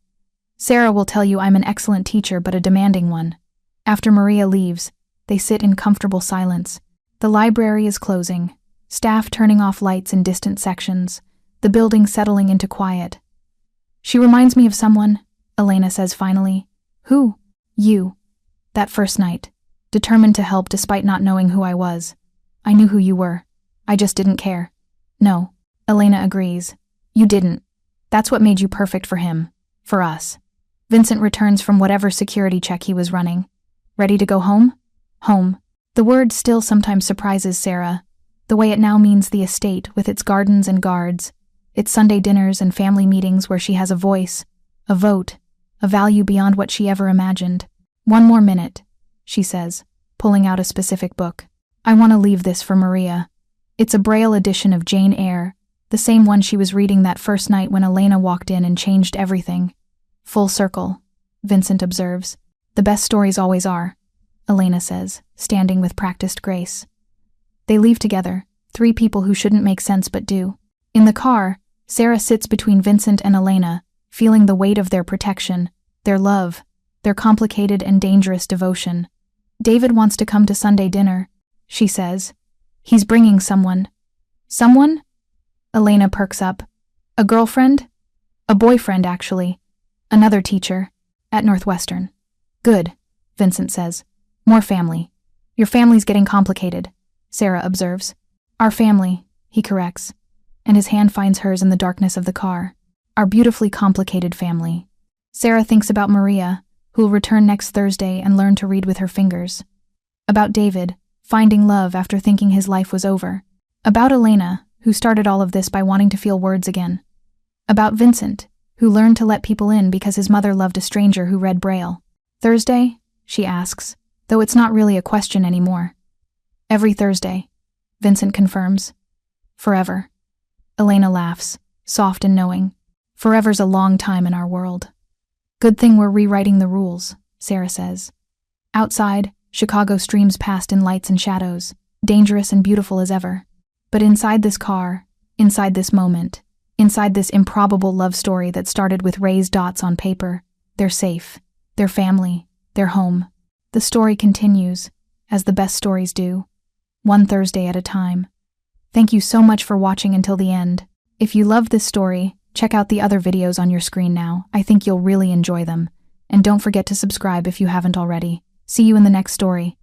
Sarah will tell you I'm an excellent teacher but a demanding one. After Maria leaves, they sit in comfortable silence. The library is closing, staff turning off lights in distant sections, the building settling into quiet. "She reminds me of someone," Elena says finally. "Who?" "You. That first night. Determined to help despite not knowing who I was. I knew who you were. I just didn't care." "No," Elena agrees. "You didn't. That's what made you perfect for him. For us." Vincent returns from whatever security check he was running. "Ready to go home?" Home. The word still sometimes surprises Sarah, the way it now means the estate with its gardens and guards, its Sunday dinners and family meetings where she has a voice, a vote, a value beyond what she ever imagined. "One more minute," she says, pulling out a specific book. "I want to leave this for Maria. It's a Braille edition of Jane Eyre, the same one she was reading that first night when Elena walked in and changed everything." "Full circle," Vincent observes. "The best stories always are," Elena says, standing with practiced grace. They leave together, three people who shouldn't make sense but do. In the car, Sarah sits between Vincent and Elena, feeling the weight of their protection, their love, their complicated and dangerous devotion. "David wants to come to Sunday dinner," she says. "He's bringing someone." "Someone?" Elena perks up. "A girlfriend?" "A boyfriend, actually. Another teacher. At Northwestern." "Good," Vincent says. "More family." "Your family's getting complicated," Sarah observes. "Our family," he corrects, and his hand finds hers in the darkness of the car. "Our beautifully complicated family." Sarah thinks about Maria, who'll return next Thursday and learn to read with her fingers. About David, finding love after thinking his life was over. About Elena, who started all of this by wanting to feel words again. About Vincent, who learned to let people in because his mother loved a stranger who read Braille. "Thursday?" she asks, though it's not really a question anymore. "Every Thursday," Vincent confirms. "Forever." Elena laughs, soft and knowing. Forever's a long time in our world. "Good thing we're rewriting the rules," Sarah says. Outside, Chicago streams past in lights and shadows, dangerous and beautiful as ever. But inside this car, inside this moment, inside this improbable love story that started with raised dots on paper, they're safe, their family, their home. The story continues, as the best stories do, one Thursday at a time. Thank you so much for watching until the end. If you loved this story, check out the other videos on your screen now. I think you'll really enjoy them. And don't forget to subscribe if you haven't already. See you in the next story.